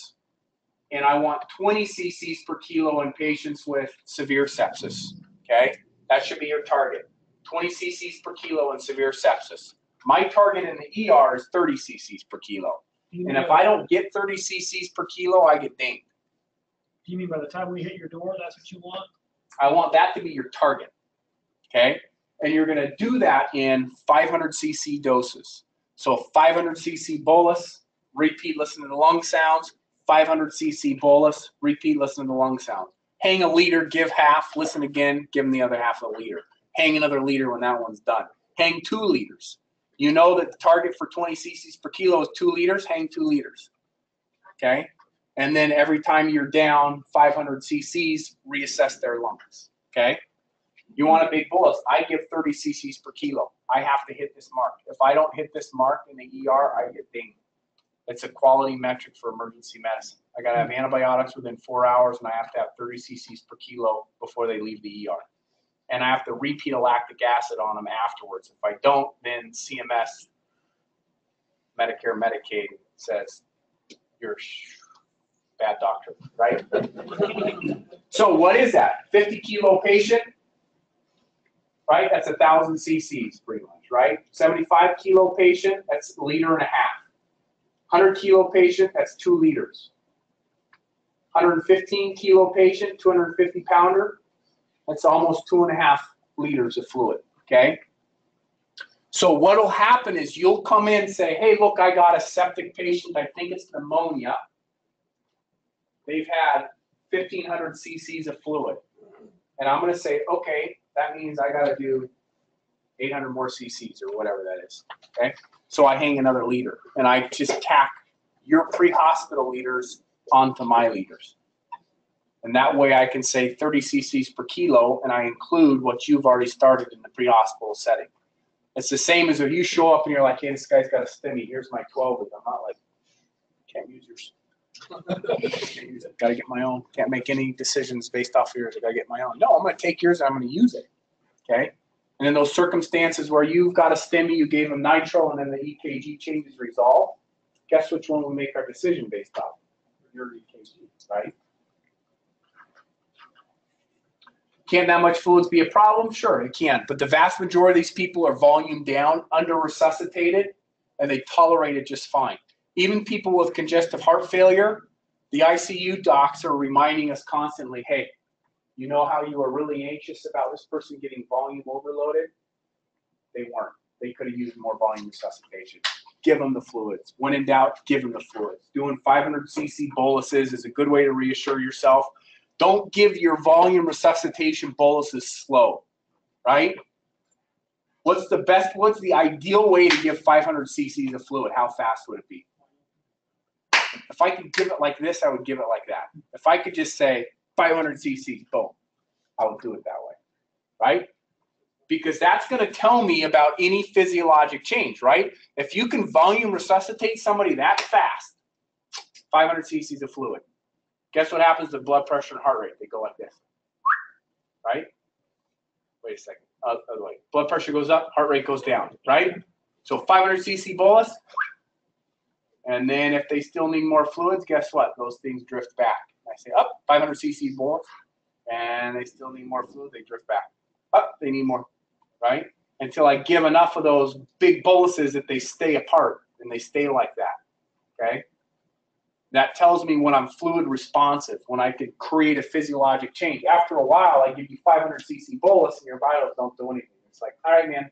and I want 20 cc's per kilo in patients with severe sepsis, okay? That should be your target, 20 cc's per kilo in severe sepsis. My target in the ER is 30 cc's per kilo. And if I don't get 30 cc's per kilo, I get dinged. Do you mean by the time we hit your door, that's what you want? I want that to be your target, okay? And you're gonna do that in 500 cc doses. So 500 cc bolus, repeat, listen to the lung sounds, 500 cc bolus, repeat, listen to the lung sounds. Hang a liter, give half, listen again, give them the other half of the liter. Hang another liter when that one's done. Hang 2 liters. You know that the target for 20 cc's per kilo is 2 liters, hang 2 liters, okay? And then every time you're down 500 cc's, reassess their lungs, okay? You want a big bolus, I give 30 cc's per kilo. I have to hit this mark. If I don't hit this mark in the ER, I get dinged. It's a quality metric for emergency medicine. I gotta have antibiotics within 4 hours, and I have to have 30 cc's per kilo before they leave the ER. And I have to repeat a lactic acid on them afterwards. If I don't, then CMS, Medicare, Medicaid says you're bad doctor, right? So what is that? 50 kilo patient, right? That's 1,000 cc's pretty much, right? 75 kilo patient, that's 1.5 liters. 100 kilo patient, that's 2 liters. 115 kilo patient, 250 pounder, that's almost 2.5 liters of fluid, okay? So what'll happen is you'll come in and say, hey, look, I got a septic patient, I think it's pneumonia. They've had 1,500 cc's of fluid. And I'm gonna say, okay, that means I gotta do 800 more cc's or whatever that is, okay? So I hang another liter and I just tack your pre-hospital liters onto my liters. And that way I can say 30 cc's per kilo and I include what you've already started in the pre-hospital setting. It's the same as if you show up and you're like, hey, this guy's got a STEMI, here's my 12. I'm not like, can't use yours. Can't use it. Gotta get my own. Can't make any decisions based off of yours. I gotta get my own. No, I'm gonna take yours and I'm gonna use it. Okay? And in those circumstances where you've got a STEMI, you gave them nitro, and then the EKG changes resolve, guess which one we make our decision based on? Your EKG, right? Can that much fluids be a problem? Sure, it can. But the vast majority of these people are volume down, under resuscitated, and they tolerate it just fine. Even people with congestive heart failure, the ICU docs are reminding us constantly, hey, you know how you were really anxious about this person getting volume overloaded? They weren't. They could have used more volume resuscitation. Give them the fluids. When in doubt, give them the fluids. Doing 500 cc boluses is a good way to reassure yourself. Don't give your volume resuscitation boluses slow, right? What's the ideal way to give 500 cc's of fluid? How fast would it be? If I could give it like this, I would give it like that. If I could just say 500 cc's, boom, I would do it that way, right? Because that's going to tell me about any physiologic change, right? If you can volume resuscitate somebody that fast, 500 cc's of fluid, guess what happens to blood pressure and heart rate? They go like this, right? Wait a second. Other way. Blood pressure goes up, heart rate goes down, right? So 500 cc bolus, and then if they still need more fluids, guess what? Those things drift back. I say up, 500 cc bolus, and they still need more fluid, they drift back. Up, they need more, right? Until I give enough of those big boluses that they stay apart and they stay like that, okay? That tells me when I'm fluid responsive, when I can create a physiologic change. After a while, I give you 500 cc bolus and your vitals don't do anything. It's like, all right, man,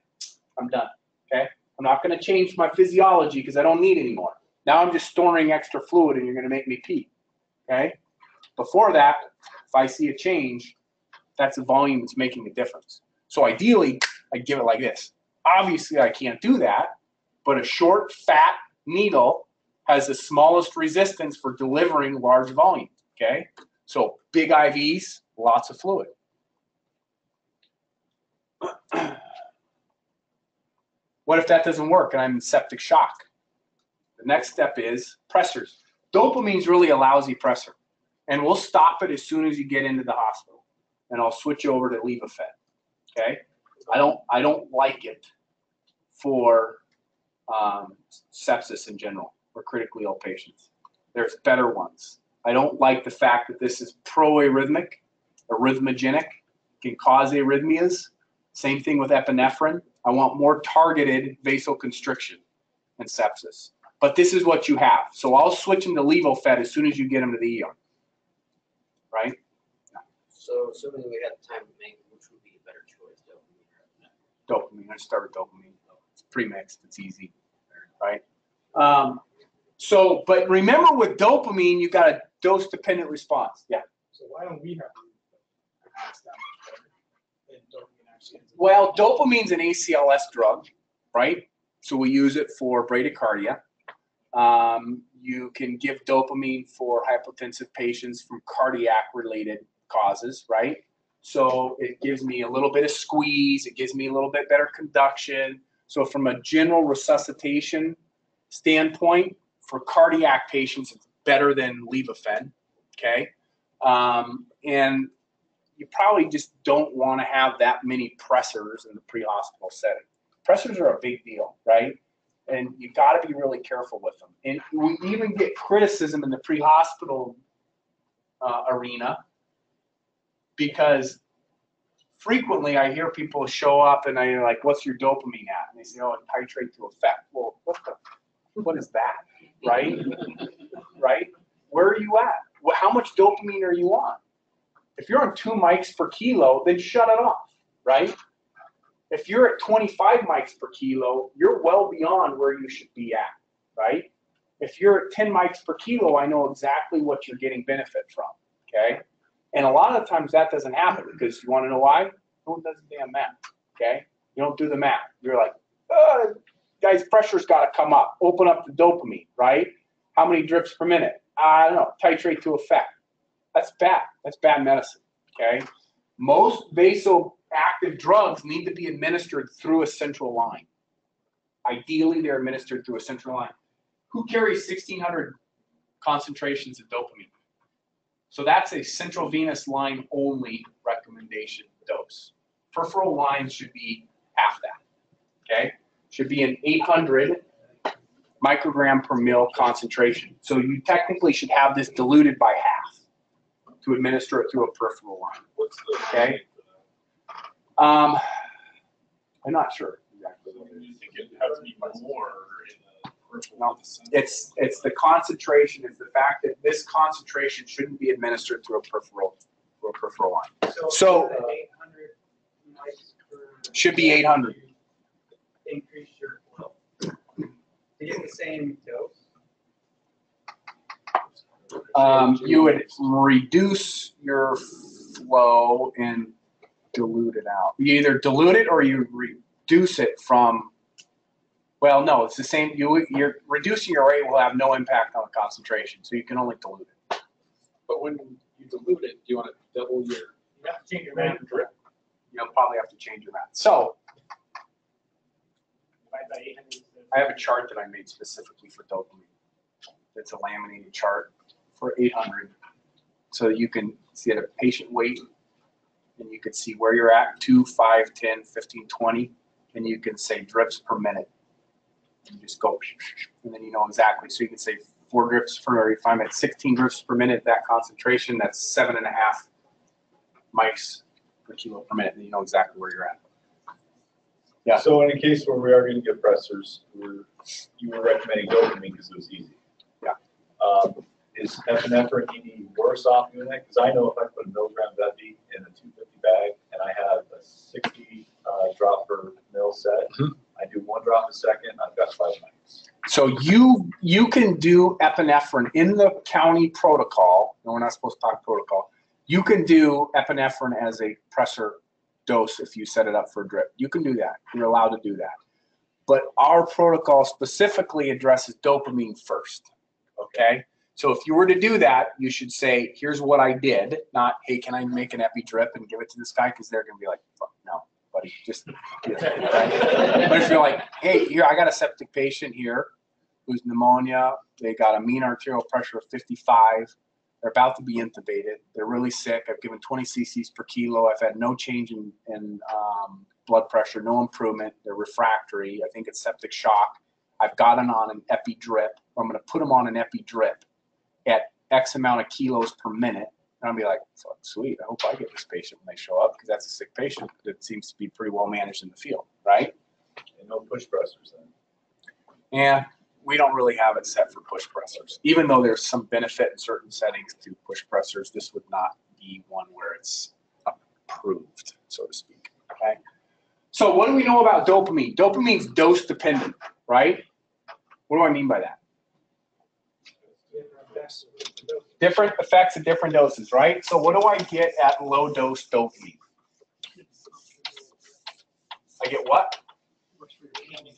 I'm done, okay? I'm not going to change my physiology because I don't need any more. Now I'm just storing extra fluid and you're going to make me pee, okay? Before that, if I see a change, that's the volume that's making a difference. So ideally, I give it like this. Obviously, I can't do that, but a short, fat needle has the smallest resistance for delivering large volume, okay? So big IVs, lots of fluid. What if that doesn't work and I'm in septic shock? The next step is pressors. Dopamine's really a lousy pressor, and we'll stop it as soon as you get into the hospital, and I'll switch you over to Levophed, okay? I don't like it for sepsis in general, for critically ill patients. There's better ones. I don't like the fact that this is pro-arrhythmic, arrhythmogenic, can cause arrhythmias. Same thing with epinephrine. I want more targeted vasoconstriction and sepsis. But this is what you have. So I'll switch them to Levophed as soon as you get them to the ER, right? So assuming we had time to make, which would be a better choice, dopamine or epinephrine? Dopamine. I start with dopamine. It's pre-mixed. It's easy, right? But remember with dopamine, you got a dose-dependent response. Yeah. So why don't we have that's that much better than dopamine actually? Well, dopamine's an ACLS drug, right? So we use it for bradycardia. You can give dopamine for hypotensive patients from cardiac-related causes, right? So it gives me a little bit of squeeze. It gives me a little bit better conduction. So from a general resuscitation standpoint, for cardiac patients, it's better than Levophed, okay? And you probably just don't want to have that many pressors in the pre-hospital setting. Pressors are a big deal, right? And you got to be really careful with them. And we even get criticism in the pre-hospital arena because frequently I hear people show up and I'm like, what's your dopamine at? And they say, oh, it titrate to effect. Well, what is that, right? Right? Where are you at? Well, how much dopamine are you on? If you're on 2 mics per kilo, then shut it off, right? If you're at 25 mics per kilo, you're well beyond where you should be at, right? If you're at 10 mics per kilo, I know exactly what you're getting benefit from, okay? And a lot of times that doesn't happen because you want to know why? No one does the damn math, okay? You don't do the math. You're like, guys, pressure's got to come up. Open up the dopamine, right? How many drips per minute? I don't know. Titrate to effect. That's bad. That's bad medicine, okay? Most vasoactive drugs need to be administered through a central line. Ideally, they're administered through a central line. Who carries 1,600 concentrations of dopamine? So that's a central venous line only recommendation dose. Peripheral lines should be half that. Okay, should be an 800 microgram per mil concentration. So you technically should have this diluted by half to administer it through a peripheral line. What's the? Okay. I'm not sure exactly what it You is. think it has to be more in the peripheral? No, it's the concentration. It's the fact that this concentration shouldn't be administered through a peripheral line. So, 800 mics per. Should be 800. Increase your flow. To get the same dose. You would reduce your flow and dilute it out. You either dilute it or you reduce it from. Well, no, it's the same. You're reducing your rate will have no impact on the concentration, so you can only dilute it. But when you dilute it, do you want to double your You have to change your math. drip? You'll probably have to change your math. So Divide by 800. I have a chart that I made specifically for dopamine. It's a laminated chart for 800. So you can see at a patient weight, and you can see where you're at, 2, 5, 10, 15, 20, and you can say drips per minute. And just go, and then you know exactly. So you can say 4 drips per, or if I'm at 16 drips per minute, that concentration, that's 7.5 mics per kilo per minute, and you know exactly where you're at. Yeah. So in a case where we are going to get pressors, you were recommending dopamine because it was easy. Yeah. Is epinephrine any worse off doing that? Because I know if I put a milligram of epi in a 250 bag and I have a 60 drop per mil set, I do 1 drop a second, I've got 5 mics. So you can do epinephrine in the county protocol. No, we're not supposed to talk protocol. You can do epinephrine as a pressor dose if you set it up for a drip. You can do that. You're allowed to do that. But our protocol specifically addresses dopamine first. Okay? So if you were to do that, you should say, here's what I did, not, hey, can I make an epi drip and give it to this guy? Because they're going to be like, fuck, no, buddy, just do it. Right? But if you're like, hey, here, I got a septic patient here who's pneumonia. They got a mean arterial pressure of 55. They're about to be intubated. They're really sick. I've given 20 cc's per kilo. I've had no change in blood pressure, no improvement. They're refractory. I think it's septic shock. I've got them on an epi drip. I'm going to put them on an epi drip at X amount of kilos per minute. And I'll be like, fuck, sweet. I hope I get this patient when they show up because that's a sick patient that seems to be pretty well managed in the field, right? And no push pressors then. Yeah. We don't really have it set for push pressors. Even though there's some benefit in certain settings to push pressors, this would not be one where it's approved, so to speak. Okay. So what do we know about dopamine? Dopamine's dose dependent, right? What do I mean by that? Different effects at different doses, right? So what do I get at low dose dopamine? I get what?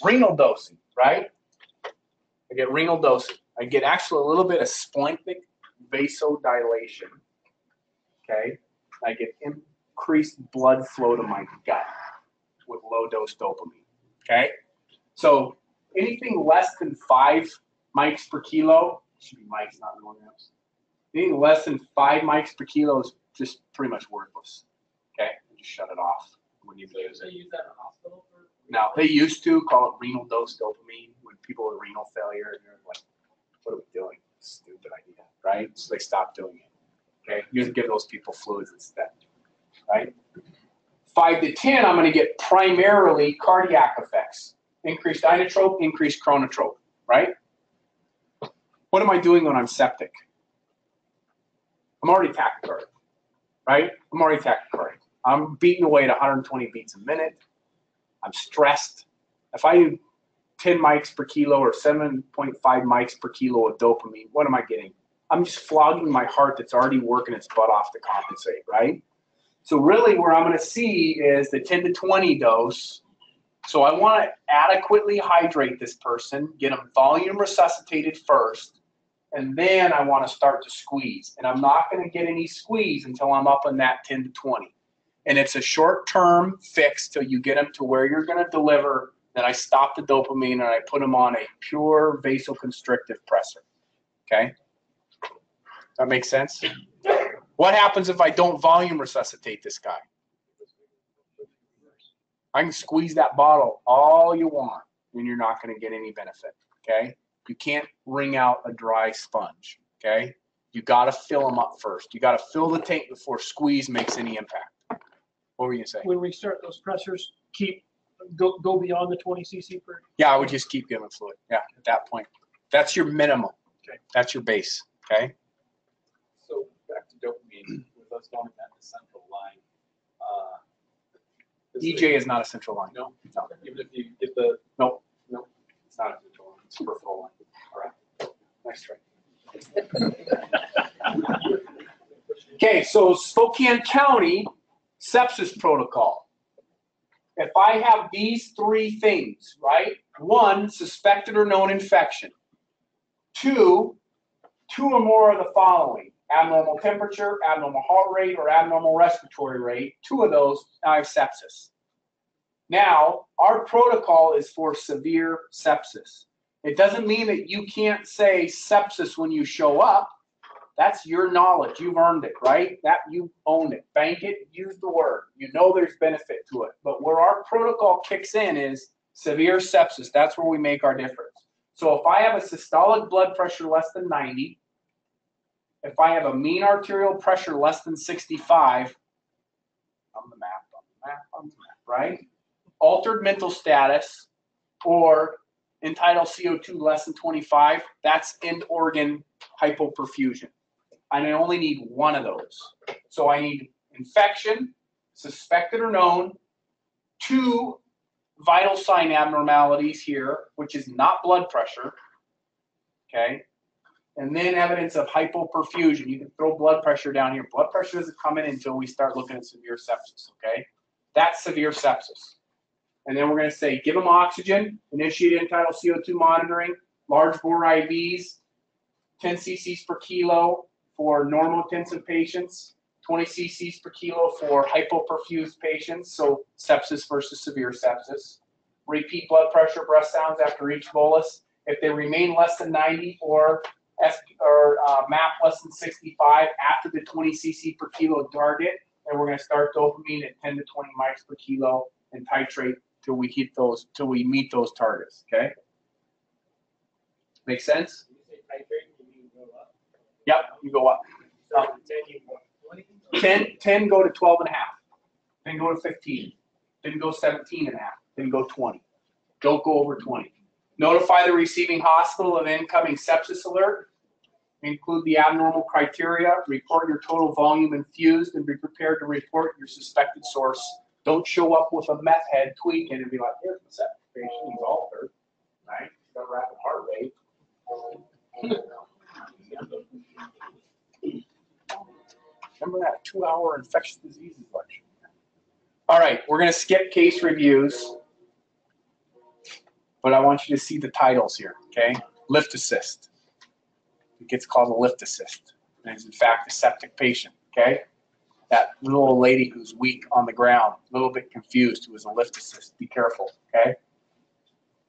Renal dosing, right? I get renal dosing. I get actually a little bit of splanchnic vasodilation. Okay. I get increased blood flow to my gut with low dose dopamine. Okay. So anything less than 5 mics per kilo, should be mics, not milligrams. Anything less than 5 mics per kilo is just pretty much worthless. Okay. Just shut it off when you use it. Use that in a hospital for? Now, they used to call it renal dose dopamine when people with renal failure, and they're like, what are we doing? Stupid idea, right? So they stopped doing it, okay? You give those people fluids instead, right? 5 to 10, I'm going to get primarily cardiac effects. Increased inotrope, increased chronotrope, right? What am I doing when I'm septic? I'm already tachycardic, right? I'm already tachycardic. I'm beating away at 120 beats a minute. I'm stressed. If I do 10 mics per kilo or 7.5 mics per kilo of dopamine, what am I getting? I'm just flogging my heart that's already working its butt off to compensate, right? So really where I'm going to see is the 10 to 20 dose. So I want to adequately hydrate this person, get them volume resuscitated first, and then I want to start to squeeze. And I'm not going to get any squeeze until I'm up on that 10 to 20. And it's a short-term fix till you get them to where you're going to deliver. Then I stop the dopamine and I put them on a pure vasoconstrictive pressor. Okay? That makes sense? What happens if I don't volume resuscitate this guy? I can squeeze that bottle all you want, and you're not going to get any benefit. Okay, you can't wring out a dry sponge. Okay, you got to fill them up first. You got to fill the tank before squeeze makes any impact. What were you gonna say? When we start those pressers, go beyond the 20 cc per. Yeah, I would just keep giving fluid. Yeah, at that point, that's your minimum. Okay. That's your base. Okay. So back to dopamine, with us going at the central line. EJ is not a central line. No, No. even if you get the, Nope. Nope. It's not a central line. It's a peripheral line. All right. Nice try. Okay, so Spokane County sepsis protocol. If I have these three things, right? 1, suspected or known infection. 2 or more of the following: abnormal temperature, abnormal heart rate, or abnormal respiratory rate. 2 of those, I have sepsis. Now, our protocol is for severe sepsis. It doesn't mean that you can't say sepsis when you show up. That's your knowledge. You've earned it, right? That you own it. Bank it, use the word. You know there's benefit to it. But where our protocol kicks in is severe sepsis. That's where we make our difference. So if I have a systolic blood pressure less than 90, if I have a mean arterial pressure less than 65, on the map, right? Altered mental status or end-tidal CO2 less than 25, that's end organ hypoperfusion. And I only need one of those. So I need infection, suspected or known, 2 vital sign abnormalities here, which is not blood pressure, okay? And then evidence of hypoperfusion. You can throw blood pressure down here. Blood pressure doesn't come in until we start looking at severe sepsis, okay? That's severe sepsis. And then we're going to say, give them oxygen, initiate end-tidal CO2 monitoring, large bore IVs, 10 cc's per kilo for normal intensive patients, 20 cc's per kilo for hypoperfused patients, so sepsis versus severe sepsis. Repeat blood pressure breath sounds after each bolus. If they remain less than 90 or MAP less than 65 after the 20 cc per kilo target, then we're going to start dopamine at 10 to 20 mics per kilo and titrate till we meet those targets. Okay, make sense? When you say titrate, you mean go up? Yep, you go up. So 10, you go 20? 10 go to 12 and a half, then go to 15, then go 17 and a half, then go 20. Don't go over 20. Notify the receiving hospital of incoming sepsis alert. Include the abnormal criteria. Report your total volume infused and be prepared to report your suspected source. Don't show up with a meth head tweaking and be like, here's the septic patient, he's altered, right? He's got a rapid heart rate. Remember that 2-hour infectious diseases lecture? All right, we're going to skip case reviews, but I want you to see the titles here, okay? Lift assist. It gets called a lift assist. And it's in fact a septic patient, okay? That little old lady who's weak on the ground, a little bit confused, who is a lift assist. Be careful, okay?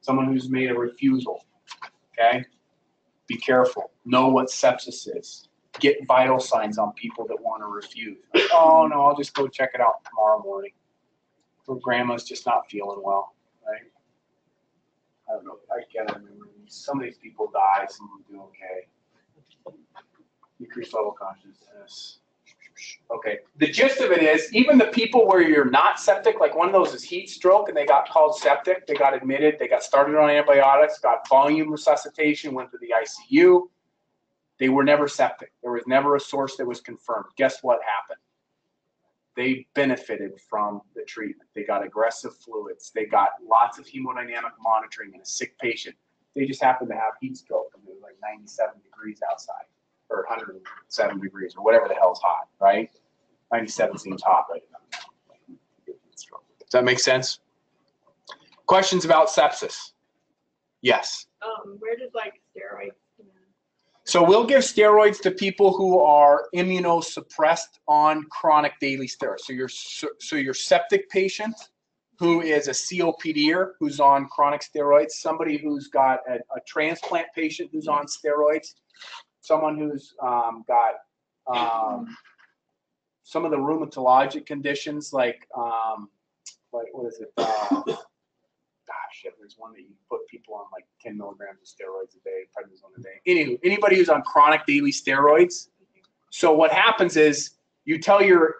Someone who's made a refusal, okay? Be careful. Know what sepsis is. Get vital signs on people that want to refuse. Like, oh, no, I'll just go check it out tomorrow morning. Or grandma's just not feeling well, right? I don't know. I can't remember. Some of these people die, some of them do okay. Decreased level consciousness. Okay. The gist of it is, even the people where you're not septic, like one of those is heat stroke and they got called septic, they got admitted, they got started on antibiotics, got volume resuscitation, went to the ICU. They were never septic. There was never a source that was confirmed. Guess what happened? They benefited from the treatment. They got aggressive fluids. They got lots of hemodynamic monitoring in a sick patient. They just happened to have heat stroke and it was like 97 degrees outside, or 107 degrees, or whatever the hell's hot, right? 97 seems hot right now. Does that make sense? Questions about sepsis? Yes. Where does like steroids come in? So we'll give steroids to people who are immunosuppressed on chronic daily steroids. So your septic patient who is a COPDer who's on chronic steroids, somebody who's got a transplant patient who's on steroids, someone who's got some of the rheumatologic conditions like what is it? There's one that you put people on like 10 milligrams of steroids a day, prednisone a day. Anybody who's on chronic daily steroids. So what happens is you tell your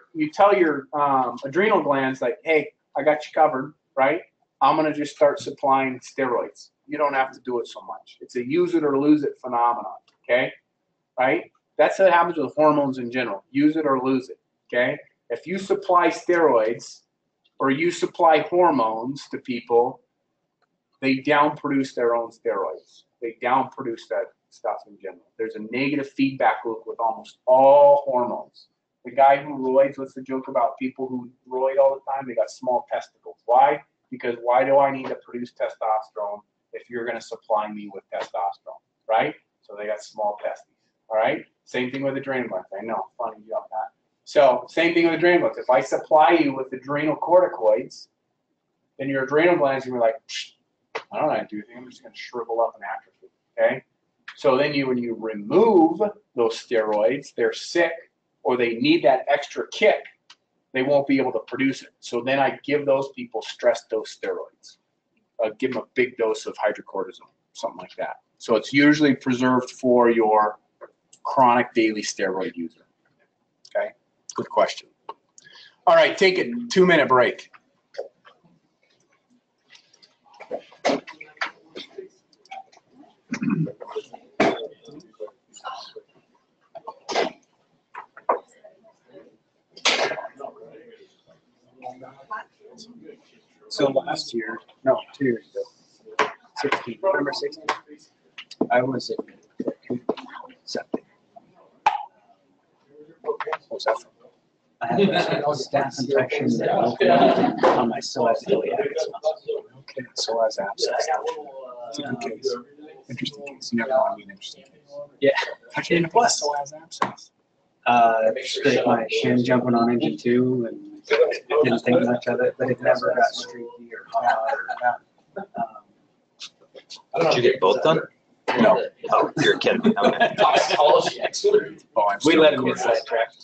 adrenal glands like, hey, I got you covered, right? I'm gonna just start supplying steroids. You don't have to do it so much. It's a use it or lose it phenomenon. Okay, right? That's what happens with hormones in general. Use it or lose it. Okay, if you supply steroids or you supply hormones to people, they down-produce their own steroids. They down-produce that stuff in general. There's a negative feedback loop with almost all hormones. The guy who roids, what's the joke about people who roid all the time? They got small testicles. Why? Because why do I need to produce testosterone if you're going to supply me with testosterone, right? So they got small testes, all right? Same thing with adrenal glands. I know, funny joke, huh? So same thing with adrenal glands. If I supply you with adrenal corticoids, then your adrenal glands are going to be like, I don't know how to do anything. I'm just going to shrivel up and atrophy, okay? So then when you remove those steroids, they're sick or they need that extra kick, they won't be able to produce it. So then I give those people stress dose steroids. Give them a big dose of hydrocortisone, something like that. So it's usually preserved for your chronic daily steroid user. Okay, good question. All right, take a 2-minute break. So last year, no, 2 years ago, 16, November 16th, I was in septic. What was that from? I had a staph infection that opened up on my psoas iliac. Okay, so as abscess. It's a good case. Interesting case. You never know I mean interesting case. Yeah. How'd you end up with psoas abscess? Scraped my shin jumping on engine 2 and didn't think much of it, but it never got streaky or hot or Did you get both done? No. Oh, you're kidding me. Okay. Toxicology expert. Oh, I'm we still let him recording. get sidetracked.